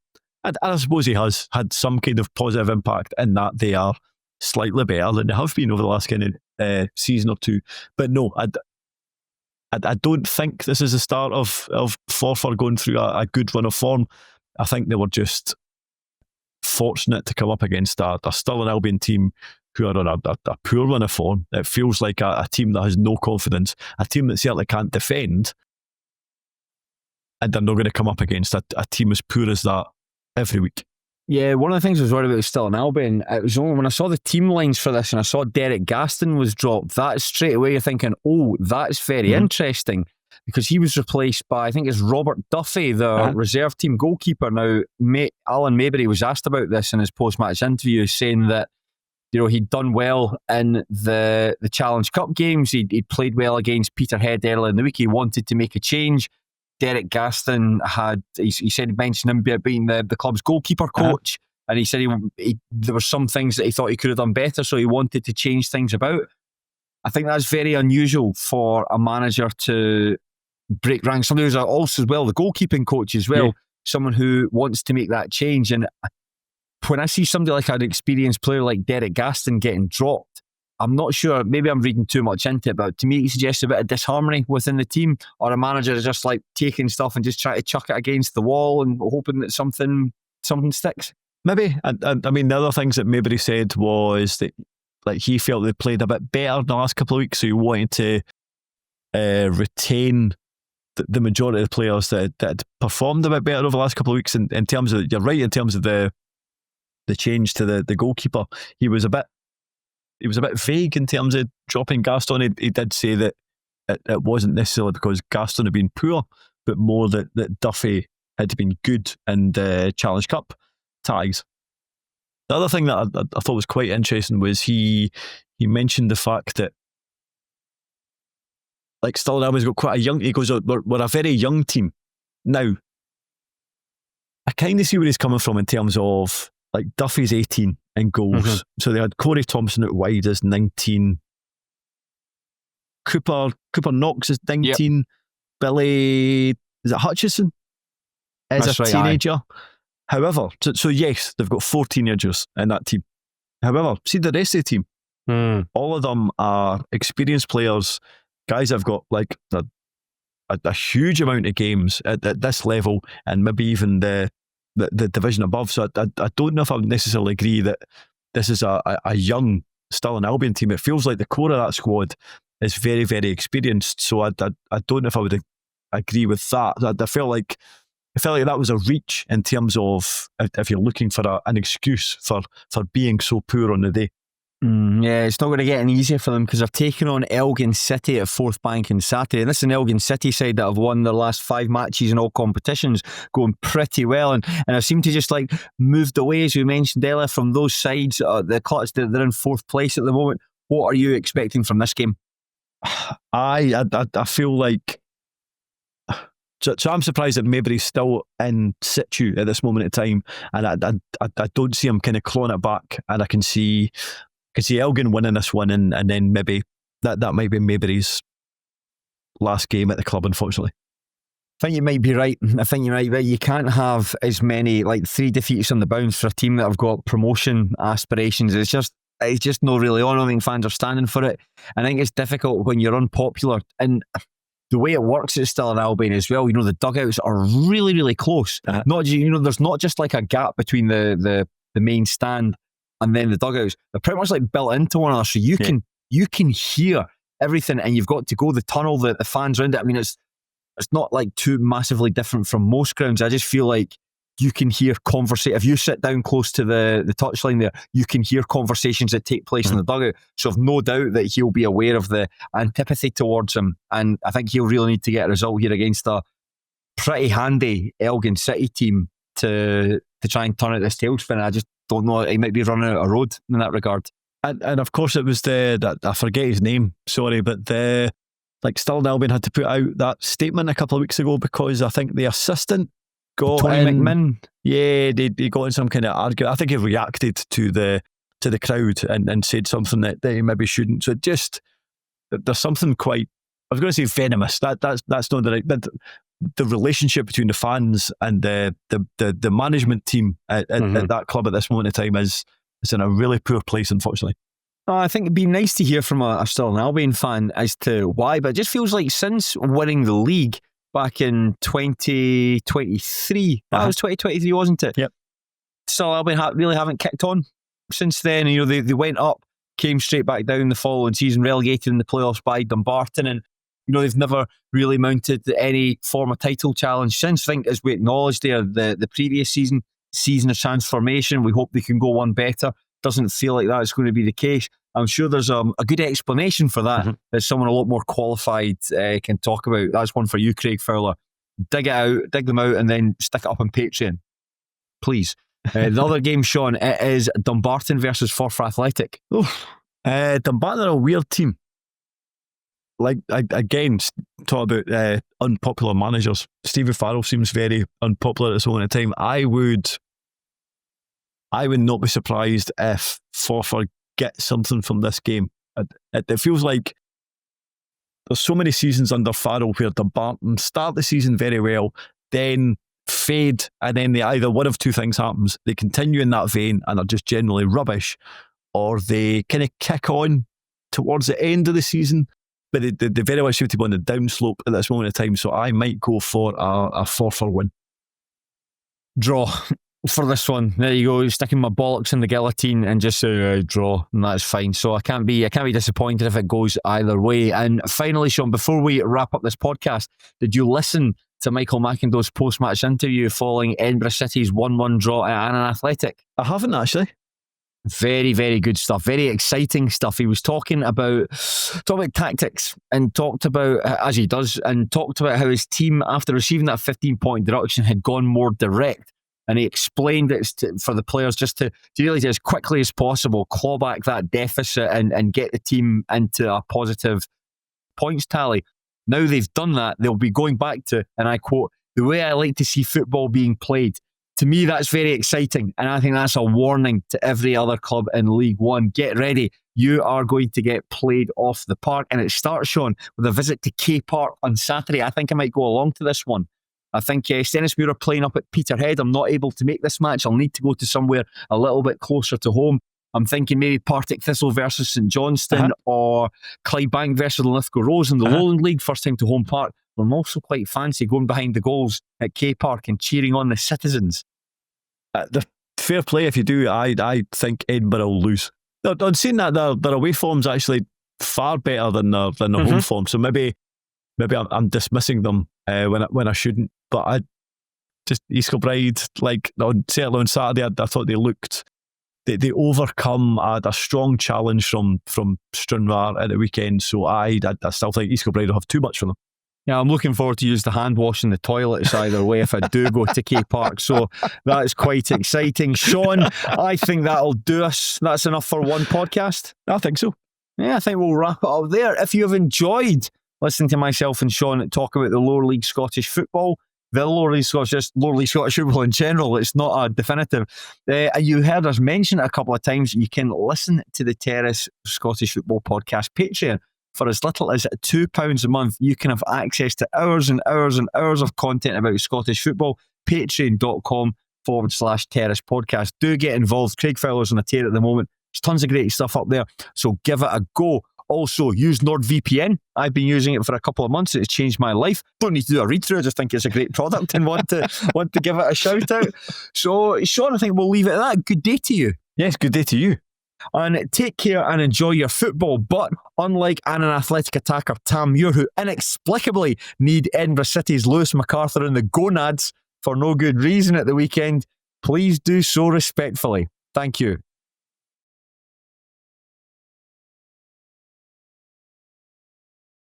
and I suppose he has had some kind of positive impact in that they are slightly better than they have been over the last kind of season or two. But no, I don't think this is the start of Forfar going through a good run of form. I think they were just fortunate to come up against a Stirling Albion team who are on a poor run of form. It feels like a team that has no confidence, a team that certainly can't defend, and they're not going to come up against a team as poor as that every week. Yeah, one of the things I was worried about Stirling Albion, it was only when I saw the team lines for this and I saw Derek Gaston was dropped, that straight away you're thinking, oh, that's very interesting, because he was replaced by, I think it's Robert Duffy, the reserve team goalkeeper. Now, Alan Maybury was asked about this in his post-match interview, saying that, you know, he'd done well in the Challenge Cup games. He'd played well against Peterhead earlier in the week. He wanted to make a change. Derek Gaston he said he mentioned him being the club's goalkeeper coach, and he said there were some things that he thought he could have done better, so he wanted to change things about. I think that's very unusual for a manager to break ranks. Somebody who's also as well the goalkeeping coach as well, someone who wants to make that change. And when I see somebody like an experienced player like Derek Gaston getting dropped, I'm not sure, maybe I'm reading too much into it, but to me it suggests a bit of disharmony within the team, or a manager is just like taking stuff and just trying to chuck it against the wall and hoping that something sticks. Maybe. I mean, the other things that Maybury said was that, like, he felt they played a bit better the last couple of weeks, so he wanted to retain the majority of the players that had performed a bit better over the last couple of weeks. In terms of, you're right, in terms of the change to the goalkeeper, he was a bit vague in terms of dropping Gaston. He did say that it wasn't necessarily because Gaston had been poor, but more that Duffy had been good in the Challenge Cup ties. The other thing that I thought was quite interesting was he mentioned the fact that, like, Stirling Albion's got quite a young, he goes, we're a very young team. Now, I kind of see where he's coming from in terms of, like, Duffy's 18 in goals. So they had Corey Thompson out wide as 19. Cooper Knox is 19. Yep. Billy, is it Hutchison? As a teenager. However, so yes, they've got 4 teenagers in that team. However, see the rest of the team. All of them are experienced players, guys that have got like a huge amount of games at this level, and maybe even the division above. So I don't know if I would necessarily agree that this is a young Stirling Albion team. It feels like the core of that squad is very, very experienced. So I don't know if I would agree with that. I felt like that was a reach in terms of if you're looking for an excuse for being so poor on the day. Yeah, it's not going to get any easier for them because they're taking on Elgin City at Fourth Bank on Saturday. And this is an Elgin City side that have won their last 5 matches in all competitions, going pretty well. And I seem to just like moved away, as we mentioned earlier, from those sides. The clutch, they're in 4th place at the moment. What are you expecting from this game? I feel like... So I'm surprised that Maybury's still in situ at this moment in time. And I don't see him kind of clawing it back. And I can see Elgin winning this one, and then maybe that might be Maybury's last game at the club, unfortunately. I think you might be right. You can't have as many, like 3 defeats on the bounce for a team that have got promotion aspirations. It's just not really on. I don't think fans are standing for it. I think it's difficult when you're unpopular. And the way it works at Stirling Albion as well, the dugouts are really, really close. There's not just like a gap between the main stand and then the dugouts. They're pretty much like built into one another, so you can hear everything, and you've got to go the tunnel, the fans around it. I mean, it's not like too massively different from most grounds. I just feel like you can hear conversation. If you sit down close to the touchline there, you can hear conversations that take place in the dugout. So I've no doubt that he'll be aware of the antipathy towards him, and I think he'll really need to get a result here against a pretty handy Elgin City team to try and turn out this tailspin. I just don't know. He might be running out of road in that regard. And of course it was that I forget his name, sorry, but Stirling Albion had to put out that statement a couple of weeks ago because I think the assistant got Tony McMinn. Yeah, they got in some kind of argument. I think he reacted to the crowd and said something that he maybe shouldn't. So there's something quite, I was going to say venomous. That's not the right, but the relationship between the fans and the management team at that club at this moment in time is in a really poor place, unfortunately. I think it'd be nice to hear from a Stirling Albion fan as to why, but it just feels like since winning the league back in 2023, that was 2023, wasn't it? Yep. Stirling Albion really haven't kicked on since then. You know, they went up, came straight back down the following season, relegated in the playoffs by Dumbarton, and you know, they've never really mounted any form of title challenge since. I think, as we acknowledged there, the previous season of transformation, we hope they can go one better. Doesn't feel like that's going to be the case. I'm sure there's a good explanation for that that someone a lot more qualified can talk about. That's one for you, Craig Fowler. Dig them out, and then stick it up on Patreon, please. The other game, Shaughan, it is Dumbarton versus Forfar Athletic. Dumbarton are a weird team. Like, again, talk about unpopular managers. Stephen Farrell seems very unpopular at this moment in time. I would not be surprised if Forfar get something from this game. It feels like there's so many seasons under Farrell where Dumbarton start the season very well, then fade, and then they either one of two things happens. They continue in that vein and are just generally rubbish, or they kind of kick on towards the end of the season, but they very well seem to be on the downslope at this moment in time. So I might go for a Forfar win. Draw for this one. There you go, sticking my bollocks in the guillotine and just say draw, and that's fine. So I can't be disappointed if it goes either way. And finally, Shaughan, before we wrap up this podcast, did you listen to Michael McIndoe's post-match interview following Edinburgh City's 1-1 draw at Annan Athletic? I haven't actually. Very, very good stuff. Very exciting stuff. He was talking about tactics and talked about, as he does, and talked about how his team, after receiving that 15-point deduction, had gone more direct. And he explained it for the players just to really, as quickly as possible, claw back that deficit and get the team into a positive points tally. Now they've done that, they'll be going back to, and I quote, the way I like to see football being played. To me, that's very exciting. And I think that's a warning to every other club in League One. Get ready. You are going to get played off the park. And it starts, Shaughan, with a visit to K Park on Saturday. I think I might go along to this one. I think Stennismuir are playing up at Peterhead. I'm not able to make this match. I'll need to go to somewhere a little bit closer to home. I'm thinking maybe Partick Thistle versus St Johnstone or Clydebank versus Lithgow Rose in the Lowland League, first time to home park. I'm also quite fancy going behind the goals at K Park and cheering on the citizens. The fair play if you do. I think Edinburgh will lose. I'm saying that their away form's actually far better than their home form. So maybe I'm dismissing them when I shouldn't. But I just East Kilbride, like certainly on Saturday, I thought they looked. They overcome a strong challenge from Stranraer at the weekend. So I still think East Kilbride will have too much for them. Yeah, I'm looking forward to use the hand wash in the toilets either way if I do go to K Park. So that is quite exciting. Shaughan, I think that'll do us. That's enough for one podcast. I think so. Yeah, I think we'll wrap it up there. If you have enjoyed listening to myself and Shaughan talk about the lower league Scottish football, the lower league Scottish football in general, it's not a definitive. You heard us mention it a couple of times. You can listen to the Terrace Scottish Football Podcast Patreon. For as little as £2 a month, you can have access to hours and hours and hours of content about Scottish football. Patreon.com/Terrace Podcast. Do get involved. Craig Fowler's on a tear at the moment. There's tons of great stuff up there. So give it a go. Also, use NordVPN. I've been using it for a couple of months. It's changed my life. Don't need to do a read through. I just think it's a great product and want to give it a shout out. So, Shaughan, I think we'll leave it at that. Good day to you. Yes, good day to you. And take care and enjoy your football. But unlike Annan Athletic attacker Tam Muir, who inexplicably need Edinburgh City's Lewis MacArthur in the gonads for no good reason at the weekend, please do so respectfully. Thank you.